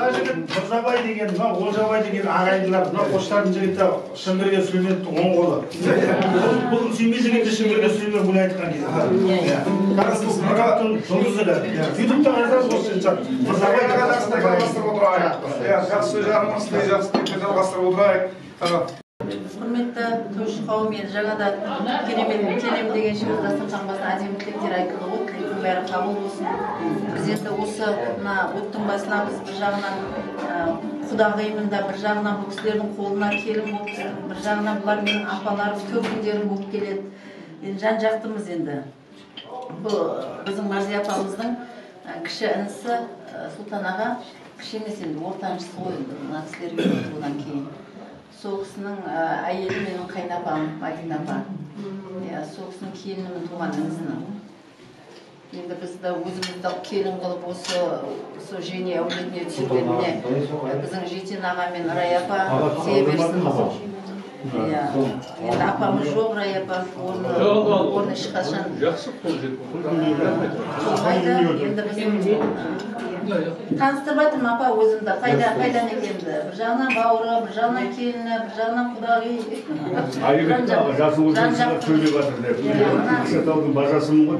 мына жігіт Мырзабай деген, мына Олжабай деген ағайындылар, мына Қоштардың жігіті Шыңғырге Сүлейменовтің оң қолы. Бұл Сүймей дегенде Шыңғырге Сүлеймен бұл айтқан кезде. Қарасыз Мұраттың жұлдызы да. Ютубта жазасыз осы жігіт. Мырзабай жалғастырып отырайық. Жақсы жарымызды жақсы жалғастырып отырайық. Құрметті тойшы қауым, мен жаңада керемет келем деген сөз дастархан басына әдемі тілектер айтылды ғой, тілектің бәрі қабыл болсын. Біз енді осы мына оттың басына біз бір жағынан құдағиымын да, бір жағынан бұл кісілердің қолына келін болып, бір жағынан бұлар менің апаларым, төркіндерім болып келеді. Енді жан жақтымыз енді. Бұл біздің Марзия апамыздың кіші інісі Сұлтан аға, кіші емес енді ортаншысы ғой енді мына кісілерге одан кейін. Сол кісінің әйелі менің қайнапам, Мадина апа. Сол кісінің келінімін туған інісінің. Енді бізді өзімізді келін қылып осы жеңе әулетіне түсіргеніне біздің Жетен аға мен Рая апа тие берсін. Енді апамыз жоқ, Рая апа орны ешқашан толмайды. Енді біздің таныстырып жатырмын апа өзімді, қайдан екенді. Bir жағынан бауыры, бір жағынан келіні, бір жағынан құдағи. Жасы өзіңізді сөйлеп жатыр деп. Көкшетаудың бажасымын ғой.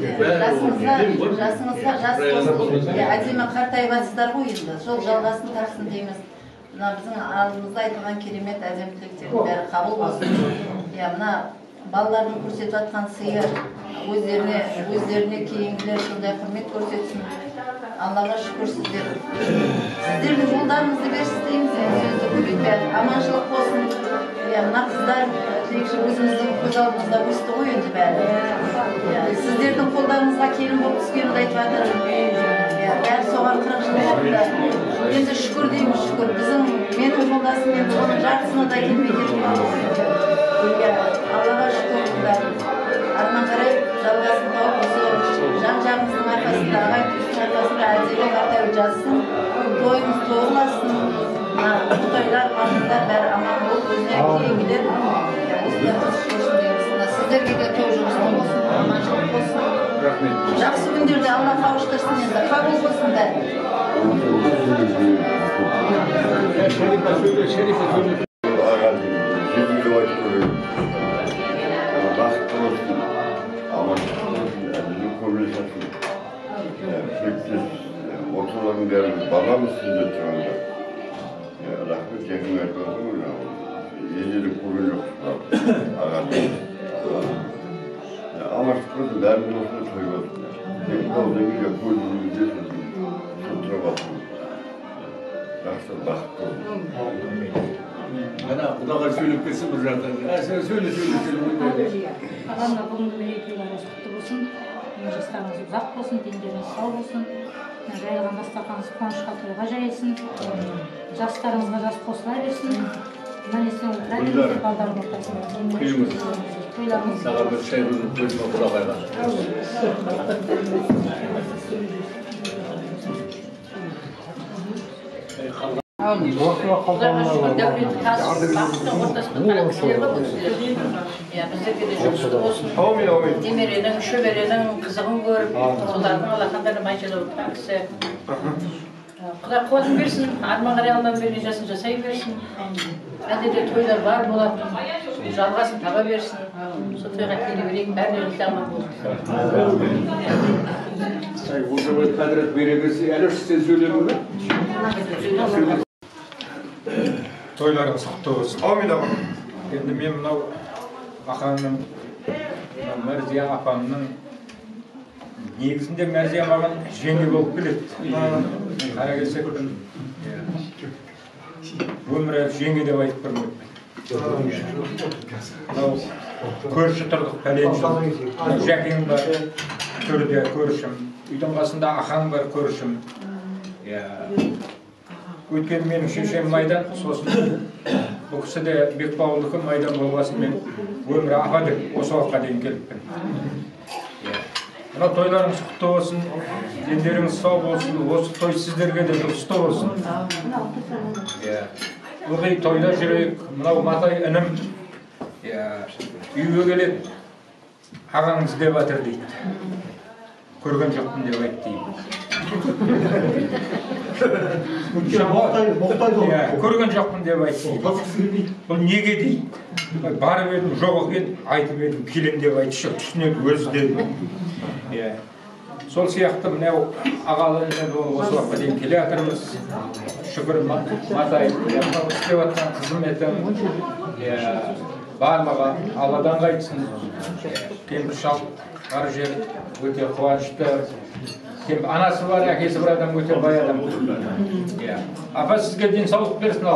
Жасыңызға жас қосып, әдемі қартайып жатсыздар ғой енді. Сол жалғасын тапсын дейміз. Мына біздің алдымызда айтылған керемет әдемі тілектердің бәрі қабыл болсын. Мына балалардың көрсетіп жатқан сыйы өздеріне кейінгілер сондай құрмет көрсетсін. Аллаға шүкір сіздер. Сіздердің жолдарыңызды берсіз дейміз, сөзді көбейтпей, аманшылық болсын. Мына қыздар тілекші өзіміздің көз алдымызда өсті ғой енді бәрі. Сіздердің қолдарыңызға келін болып түскенімді айтып жатырмын. Бәрі соған 40 жыл болыпты. Енді шүкір дейміз, шүкір. Менің жолдасым енді оның жартысына да келмей кетіп. Аллаға шүкір құлдарым. Арман қарай жалғасын тауып, осы жан-жағымыздың арқасында, ағай-туыстың арқасында әдемі қартайып жазсын, тойымыз тоғыласын, бұл тойлар, маңыздар бәрі аман болып, өзіне кейінгілер, осындай қыз болсын дейміз. Сіздерге де той жұмыстың болсын, аманшылық болсын. Жақсы күндерде Алла қауыштырсын енді, қабыл болсын бәрі. Ortalarını değerli bana mı sizde çağırdı? Rahmet yakın etmedim ya. Yedilik kurun yok. Ama şükür ben bunu nasıl söylüyorum? Ne kadar demirle koyduğunu biliyorsunuz. Kusura bakmayın. Nasıl baktım? Bana kudağa söyleyip kesin bu zaten. Söyle. Ağamla bunun mereytoylarınız kutlu olsun. Yaşlarınız uzak olsun, dinleriniz sağ olsun. Жайылған дастарханыңыз қуанышқа тойға жайылсын. Жастарыңызға жас қосыла берсін. Мәнесен отыра беріңіз, балдардың ортасында. Саған бір шай бөліп көзіме құда қайған. Құдайға шүкір дәулеті тазы, бақыттың ортасында тұрған кісілер бар бұл кісілер. Біздерге де жұмысты болсын. Немеренің, шөберенің қызығын көріп, солардың алақандарын майшалап отырған кісі. Құдай қуатын берсін, арман қарай Алланың берген жасын жасай берсін. Әлде де тойлар бар болатын, жалғасын таба берсін. Сол тойға келе берейік, бәрінен аман болсын. Олжабай қадірет бере берсе, әлі сен сөйледің бе? Тойларыңыз құтты болсын. Аумин аға. Енді мен мынау ақаңның, Мәрзия апамның негізінде Мәрзия маған жеңге болып келеді. Қара келсек өмірі жеңге деп айтып көрмеппін. Мынау көрші тұрдық пәлен жыл. Жәкең бар, төрде көршім. Үйдің қасында ақаң бар, көршім. Өйткені менің шешем майдан, сосын бұл кісі де Бекбауылдікі майдан болғасын мен өмірі аға деп осы уақытқа дейін келіппін. Мына тойларыңыз құтты болсын, дендеріңіз сау болсын, осы той сіздерге де дұрысты болсын. Ылғи тойда жүрейік, мынау Матай інім үйге келеді, ағаңыз деп жатыр дейді. Көрген жоқпын деп айт деймін. көрген жоқпын деп айтты. Бұл неге дейді? Барып едім, жоқ екен, айтып едім, келем деп айтшы, түсінеді өзі деді. Сол сияқты мынау ағалы осы уақытқа дейін келе жатырмыз. Шүкір Матай істеп жатқан қызметің барлығы Алладан қайтсын. Кемпір шал бар жер өте қуанышты. Анасы бар, әкесі бар адам өте бай адам. Апа сізге денсаулық берсін.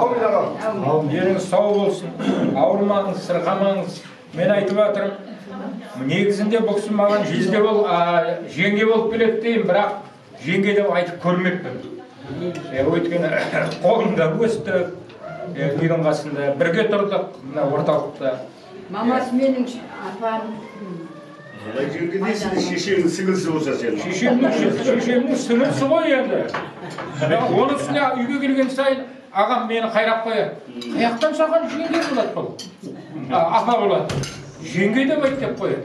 Еліңіз сау болсын, ауырмаңыз, сырқамаңыз. Мен айтып жатырмын, негізінде бұл кісі маған жезде бол, жеңге болып келеді деймін, бірақ жеңге деп айтып көрмеппін. Өйткені қолымда өстік, үйдің қасында бірге тұрдық, орталықта. Мамасы менің апам. Жеңге дейсің, шешемнің сіңілісі болса сен. Шешемнің сіңілісі ғой енді. Оның үстіне үйге келген сайын ағам мені қайрап қояды. Қаяқтан саған жеңге болады бұл? Апа болады. Жеңге деп айт деп қояды.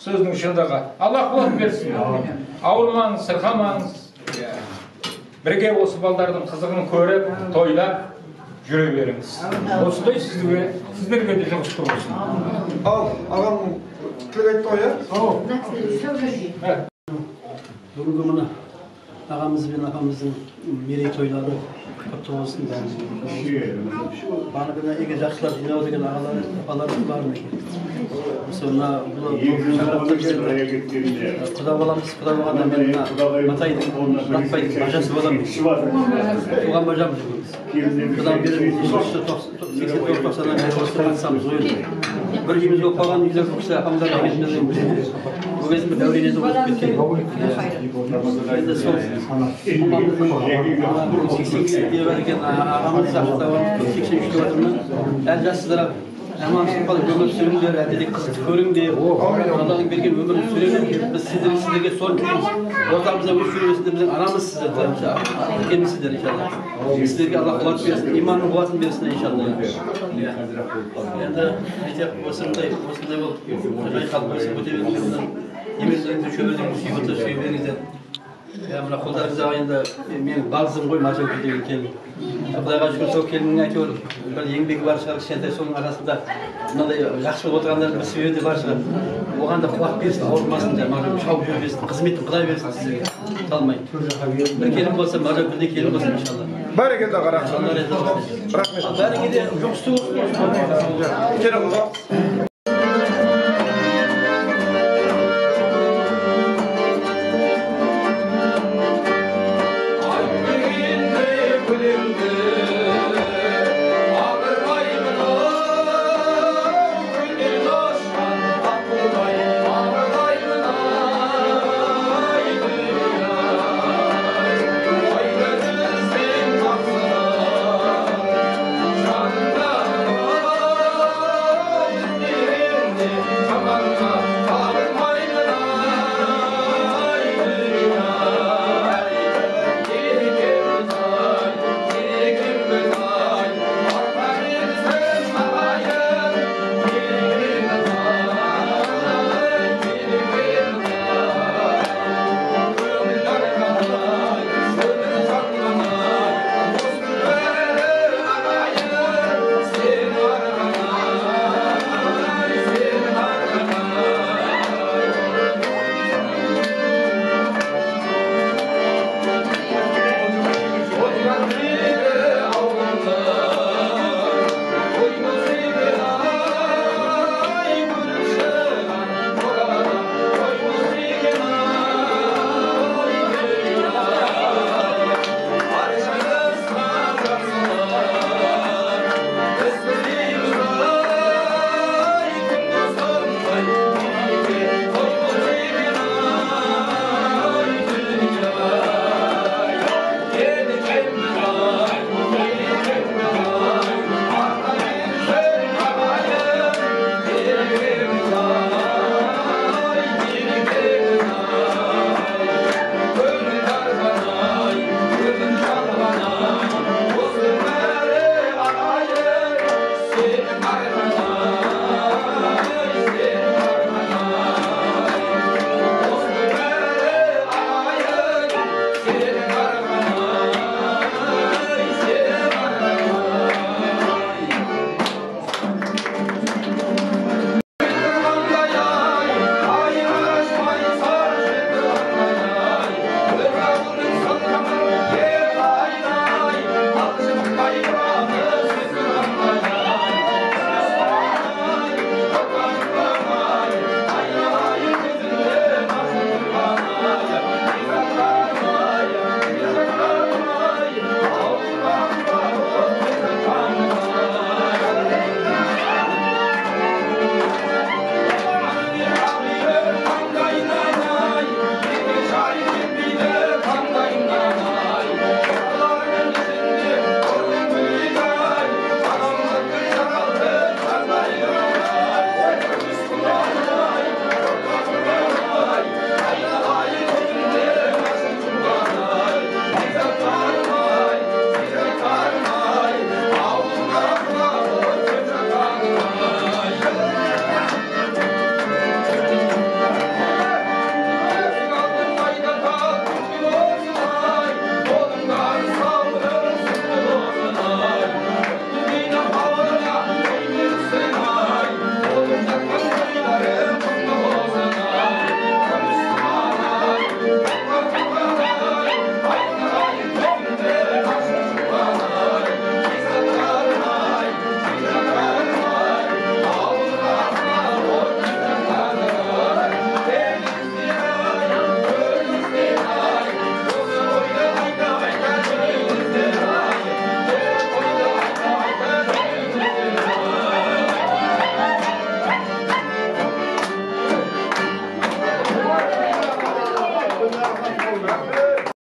Сөздің шындығы. Алла қуат берсін. Ауырмаңыз, сырқамаңыз. Бірге осы балдардың қызығын көріп, тойлап жүре беріңіз. Осындай сіздерге де жұмыс тұрмасын. Ал, ағамның тілек айтты ғой, иә? Бүгінгі мына ағамыз бен апамыздың мерейтойлары құтты болсын. Барлығына егер жақсылар жинау деген ағалар, апаларымыз бар ма екен? Осы мына құда боламыз, құда болғанда мен Матайдың, Мұратбайдың бажасы боламын. Туған бажамыз бүгінбіз. Құдан бері 89-90-нан бері осы қатысамыз ойын. Bir үйіміз болып қалған үйлер бұл кісі апамдар бұл кезінде дәуренеді болып кеткен. Енді сол апамыздың 82-ге берген ағамыз Ақтауын 83-ге отырмын. Әл жассыздар амансыз қалып өмір сүріңдер, әділдік қызды көріңдер. Алланың берген өмірін сүріңдер. Біз сіздерге соны тілейміз. Ортамызда өз сүресінде біздің анамыз сіздер. Келмейсіздер иншалла. Сіздерге Алла қуат берсін, иманның қуатын берсін иншалла. Енді осындай болып жай қалып өсіп өте беріңіздер. Немелеріңізді шөберден сүйіп беріңіздер. Мына қолдарыңызда енді мен балзым ғой мажау деген келін. Құдайға шүкір сол келіннің әйтеуір бір еңбегі бар шығар, кішкентай соның арасында мынандай жақсы болып отырғандардың бір себебі де бар шығар. Оған да қуат берсін, ауырмасын, мажау шауып жүре берсін, қызметін Құдай берсін сіздерге. Талмай. Bir келін болса, мажау бірде келін болсын иншалла. Бәрекелді аға, рахмет. Бәрекелді жұмысты болсын. Келін ұзақ.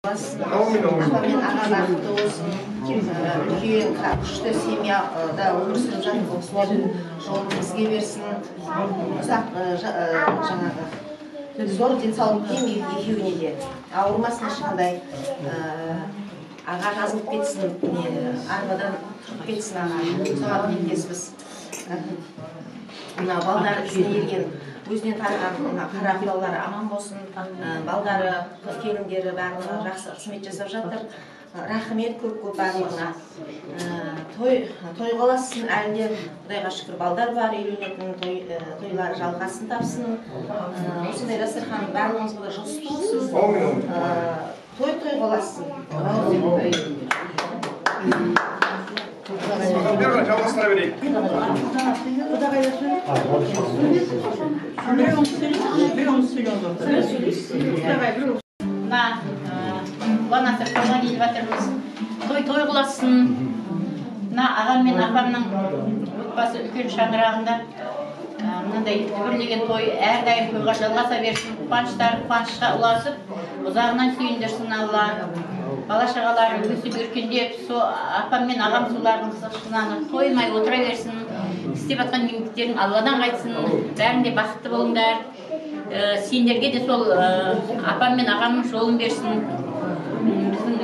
бассын. Мен аға бақытты болсын. Үлкен, күшті семьяда өмір сүріп жатқан кісілердің жолын бізге берсін. Ұзақ жаңағы зор денсаулық тілеймін екеуіне де. Ауырмасын ешқандай. Аға жазылып кетсін, арбадан тұрып кетсін аға. Соған тілектеспіз. Мына балдар біздің ерген өзінен тараған қара құлаулары аман болсын. Балдары, келіндері барлығы жақсы қызмет жасап жатыр. Рахмет көп барлығына. Той қаласын, әлде Құдайға шүкір балдар бар, үйленетін тойлары жалғасын тапсын. Осындай дастархан барлығымызға да жұлысты болсын. Той қаласын. Жалғастыра берейік. Ланасы қала келіп жатырмыз. Той қыласын. Ағам мен апамның отбасы үлкен шаңырағында мынандай дүбірлеген той әрдайым тойға жалғаса берсін. Қуанышқа ұласып, ұзағынан сүйіндірсін Алла. Бала-шағалары өсіп өркендеп, апам мен ағам солардың қызықшылығына тоймай отыра берсін. Істеп жатқан еңбектерің Алладан қайтсын. Бәрінде бақытты болыңдар. Сендерге де сол апам мен ағамның жолын берсін. Біздің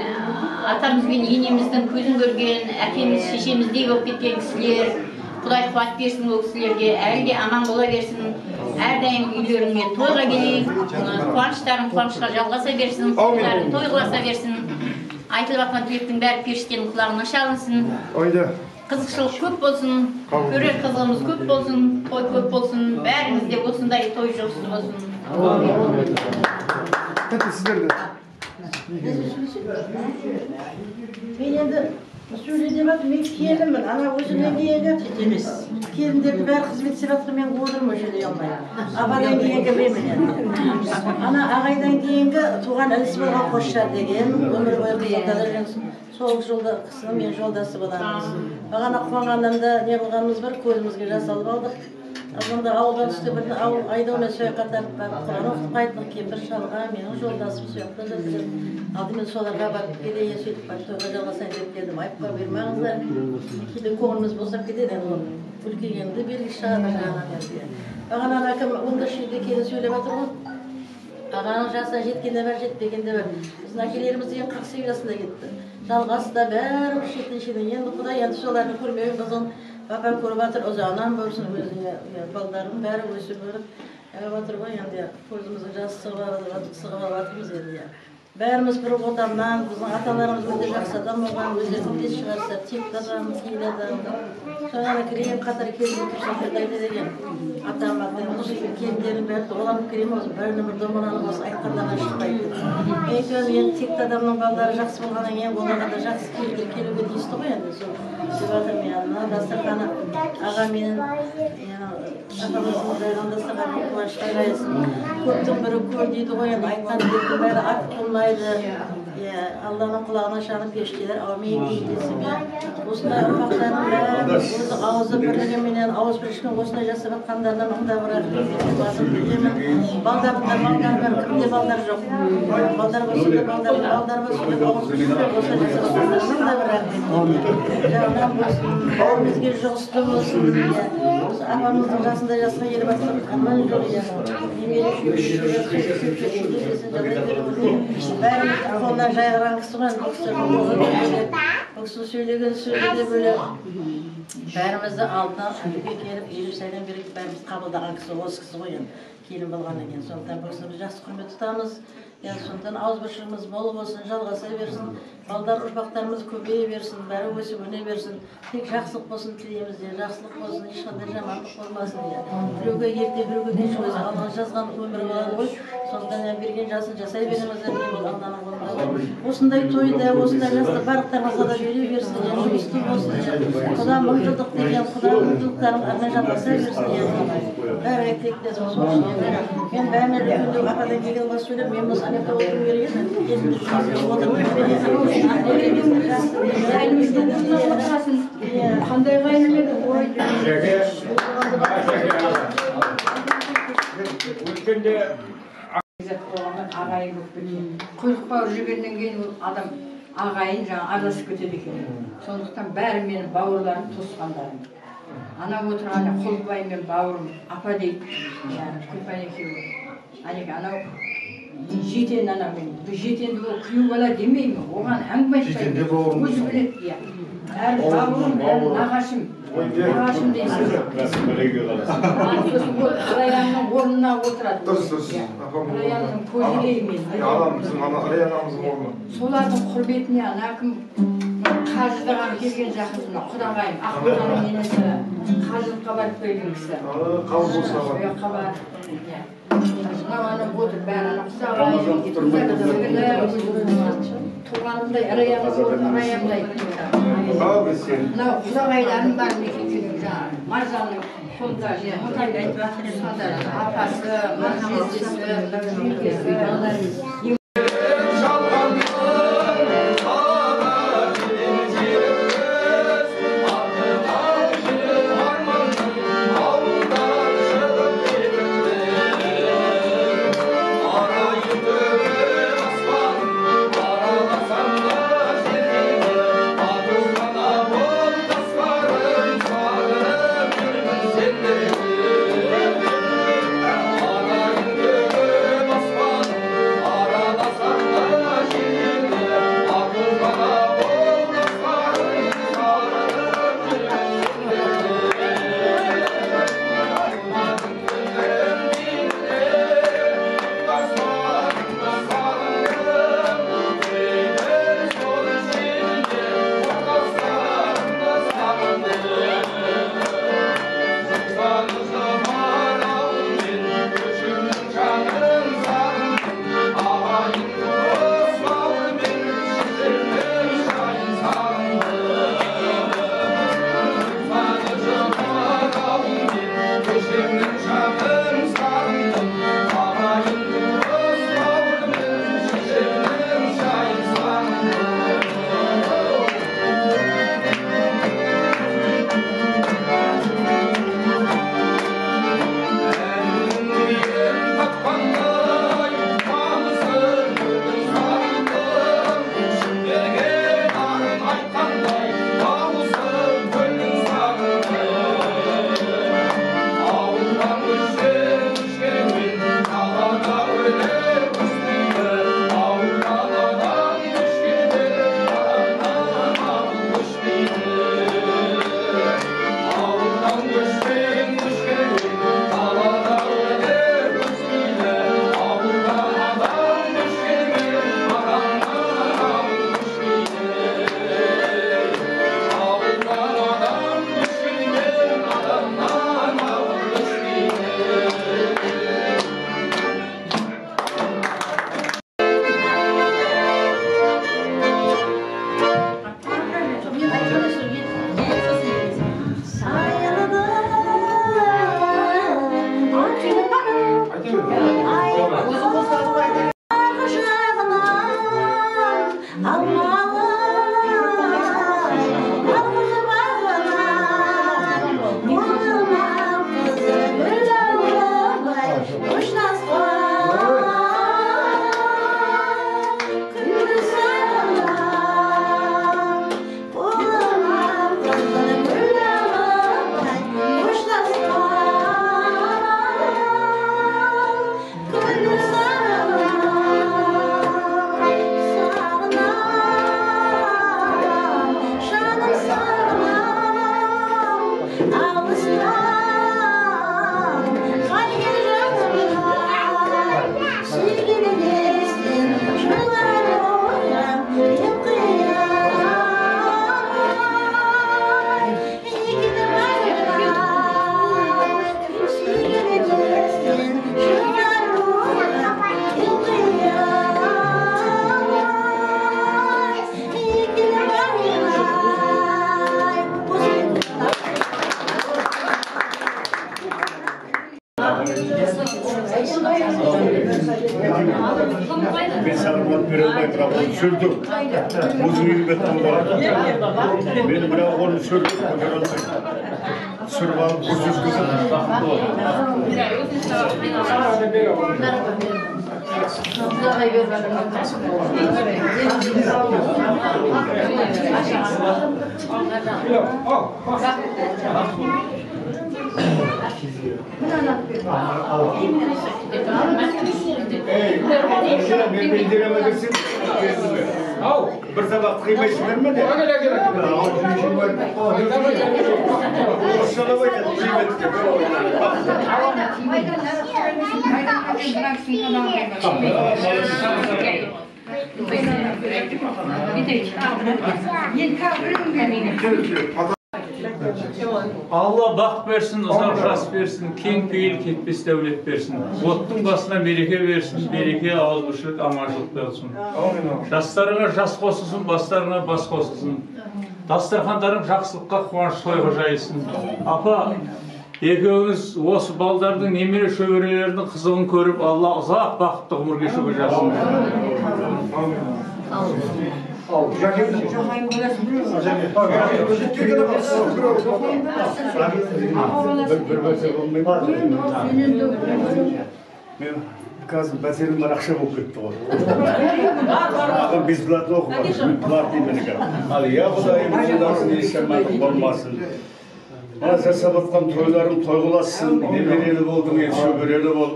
атамыз бен енеміздің көзін көрген, әкеміз, шешеміздей болып кеткен кісілер, Құдай қуат берсін ол кісілерге, әлі де аман бола берсін. Әрдайым үйлеріңе тойға келейік, қуаныштарың қуанышқа жалғаса берсін, құларың той қыласа берсін. Айтылып жатқан тілектің бәрі періштенің құлағына шалынсын. Қызықшылық көп болсын, көрер қызығымыз көп болсын, той көп болсын, бәрімізде осындай той жұғысы болсын. Мен енді сөйледім аты, мен келіммін, ана өзімнен кейінгі келіндерді бәрі қызмет істеп жатыр, мен отырмын сөйлей алмай. Ападан кейінгі білемін. Ана ағайдан кейінгі туған інісі болған Қосжар деген, өмір бойы қызылда жүрген сол жолда кісінің мен жолдасы боламыз. Бағана қуанғаннан да не қылғанымыз бар, көзімізге жас алып алдық. Сонда ауылдан түсті бір айдаумен сөйқат тартып барып Құран оқытып қайттық, кемпір шалға, менің жолдасым сөйқатта жатыр. Алдымен соларға барып келейін, сөйтіп барып тойға жалғасайын деп келдім. Айыпқа бермеңіздер. Кейде көңіліміз босап кетеді, үлкейгенді белгі шығады жағынан. Бағана әкім 14 жерде келін сөйлеп жатыр ғой. Ағаның жасына жеткенде бар, жетпегенде бар. Біздің әкелеріміз деген 48 жасында кетті. Жалғасы да бәрі шеттен. Енді Құдай енді солардың көрмеген қызын папам көріп жатыр, ұзағынан болсын, өзіне балдардың бәрі өсіп өріп жатыр ғой, енді көзіміздің жасы сығып жатырмыз енді. Бәріміз бір отаннан, біздің аталарымыз өте жақсы адам болған, өздерін тез шығарса, тек адам, кейл адам. Жаңағы кірейін қатар келген тұрсақырды айта деген. Атам-атам, келіндерін бәрі оланып керем осы, бәріне бір домаланып осы айтқандарынан шықпайды. Әйтеуір енді тек адамның балдары жақсы болғаннан кейін оларға да жақсы келуге тиісті ғой енді. Деп жатырмын мен, дастарханы аға менің апамыздың жайған дастарханы қуанышқа жайсын. Көптің бірі көр дейді ғой енді, айтқан дейтін бәрі артық болмайды. Алланың құлағына шағын періштелер әумин дейдесім. Осындай ұрпақтардың бәрі өзі ауызы бірлігіменен, ауыз бірішкен осындай жасап жатқандарынан ұқта бірақ басын білемін. Балдар бар, кімде балдар жоқ. Балдар болсын, балдар болсын, ауыз бірішкен осындай жасап жатқандарынан да бірақ жағынан болсын, бәрімізге жұғысты болсын. Апамыздың жасында жасқа келіп жатқан аман жоқ. Бәріміз қолынан жайғырған кісі ғой, бұл кісі сөйлеген сөзі де бөлек. Бәрімізді алдына үйге келіп, еліп сәлем беріп, бәріміз қабылдаған кісі осы кісі ғой, келін болғаннан кейін. Сондықтан бұл кісіні біз жақсы құрмет тұтамыз. Сондықтан ауызбіршілігіміз мол болсын, жалғаса берсін, балдар ұрпақтарымыз көбейе берсін, бәрі өсіп өне берсін. Тек жақсылық болсын тілейміз де, жақсылық болсын, ешқандай жамандық болмасын де. Біреуге ерте, біреуге кеш өзі Алла жазған өмірі болады ғой. Сондықтан берген жасын жасай береміздер, не бол Алланың қолында. Осындай тойда, осындай жасты барлықтарыңызға да жүре берсін, жұмысты болсын. Құда мың жылдық деген, Құда мың жылдықтарын арнай жалғаса берсін. Бәрі тектес болсын. Мен бәріне үлкендеу ападан келген бас сөйлеп, мен осы анекті отыру керек еді. Есімді қандай қайным еді ой. Өткенде ағайын болып кеткен. Құйрық бауыр жүргеннен кейін ол адам ағайын жаңа араласып кетеді екен. Сондықтан бәрі менің бауырларым, туысқандарым. Ана отырған Құлбай мен бауырым апа дейді. Күлпан екеуі. Анау жетен ана мен. Жетенді ол күйеу бала демеймін. Оған әңгіме айтпаймын. Өзі біледі, иә. Әрі бауырым, әрі нағашым. Нағашым дейсіз. Раяның орнына отырады. Дұрыс. Раяның көзілеймен. Раяның орны. Солардың құрбетіне ана кім қажыдаған келген жақын құдағайым Ақботаның енесі қажылыққа барып келген кісі. Сояққа барып. Мынау ана отыр бәрі ана құдағайым. Туғанымдай раямдай. Мынау құдағайларым бар мекенженің жаңағы Маржанның сонда апасы, жездесі, жеңгесі. Ben sarılmak görevime etrafını sürdüm. Uzun yürübet oldu. Beni bırak onu sürdüm. Sürüp alıp kursuz kızım. Bir sabah kıymayısın mi de? Allah bak versin, uzak rast versin, keng peyil ketpes devlet versin. Ottun basına meleke versin, bereke ağızmışlık, amanşılık olsun. Жастарыңа жас қосылсын, бастарыңа бас қосылсын. Дастархандарың жақсылыққа қуаныш тойға жайылсын. Апа, екеуіңіз осы балдардың немере шөберелерінің қызығын көріп, Алла ұзақ бақытты ғұмыр кешуге жазсын. Қазір бәтерім бар ақша болып кетті ғой. Ағым бесплатно оқып, платный менікі. Ал я құдайым жидасын, ешкімді болмасын. Жасап атқан тойларым тойғыласын, немерелі болдың, ел шөберелі бол.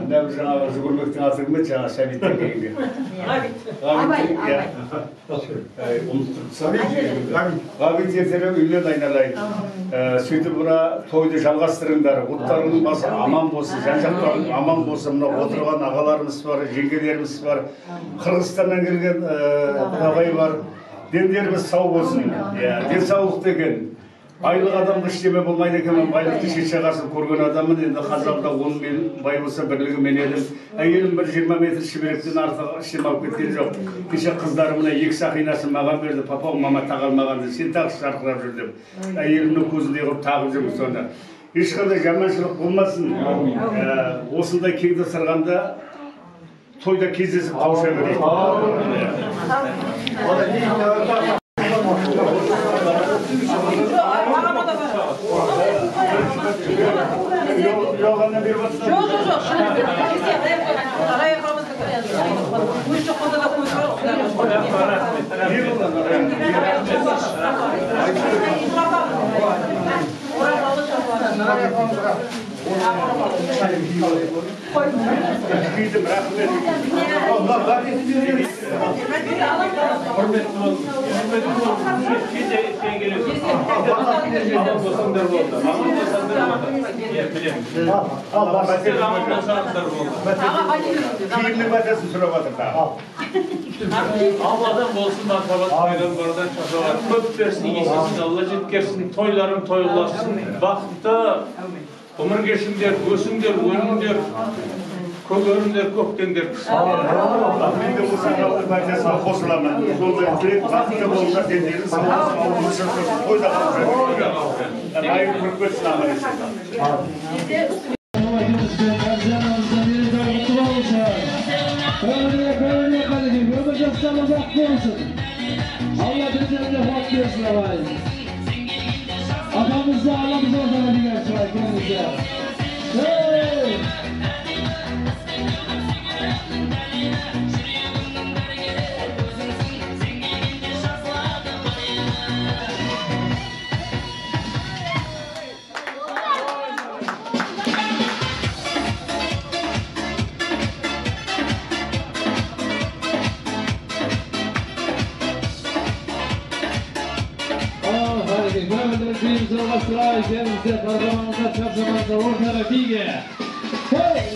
Мен жаңағы жүгірмектің атың бет, жаңағы сәбиттен кейінге. Ғабит ертерек үйлен айналайын. Сөйтіп бұна тойды жалғастырыңдар. Ұлттарының басы аман болсын, жан-жақтарың аман болсын. Мына отырған ағаларымыз бар, жеңгелеріміз бар. Қырғызстаннан келген ағай бар. Дендеріміз сау болсын. Денсаулық деген. Айлық адамды іштеме болмайды екен, мен байлықты шешеғасын көрген адамын, енді қазалда 10 мен бай болса бірлігі мен едім. Әйелім бір 20 метр шиберектен артық іштем алып кеткен жоқ. Кеше қыздарымына 2 сақинасын маған берді, папа, мама тағалмағанды, сен тақшы жарқырап жүрдім. Әйелімнің көзіндей қылып тағып жүрміз сонда. Ешқандай жаманшылық болмасын. Осындай кеңді сырғанда тойда кездесіп қауыша берейік. Yoğanına bir batsın. Yok. Araya kalmasın. Bu çok fazla da Allah'dan bolsun martabat peygamberden çaşavat. Köp versin, yesesin, Allah jetkersin, toylarım toyulasın. Baktı, ömür geçimler, gösündür, önündür. Kögöründür, köktendür. Ben de bu sanatlı bahçesine koşulamam. Yolda direkt vakti bolsa dendiğini sanatlı olmuşsun. Toyda kalacak. Hayır, kırkbesin amelisi. Böyle kalıcı, böyle gösterme vakti olsun. Allah bizden de vakti olsun avayız. Atamızda ağlamız orada bir gerçi var kendimize. Hey! Biz Galatasaray yerimizde, Kahramanmaraş, Çarşamba'da ortada Bige. Hey!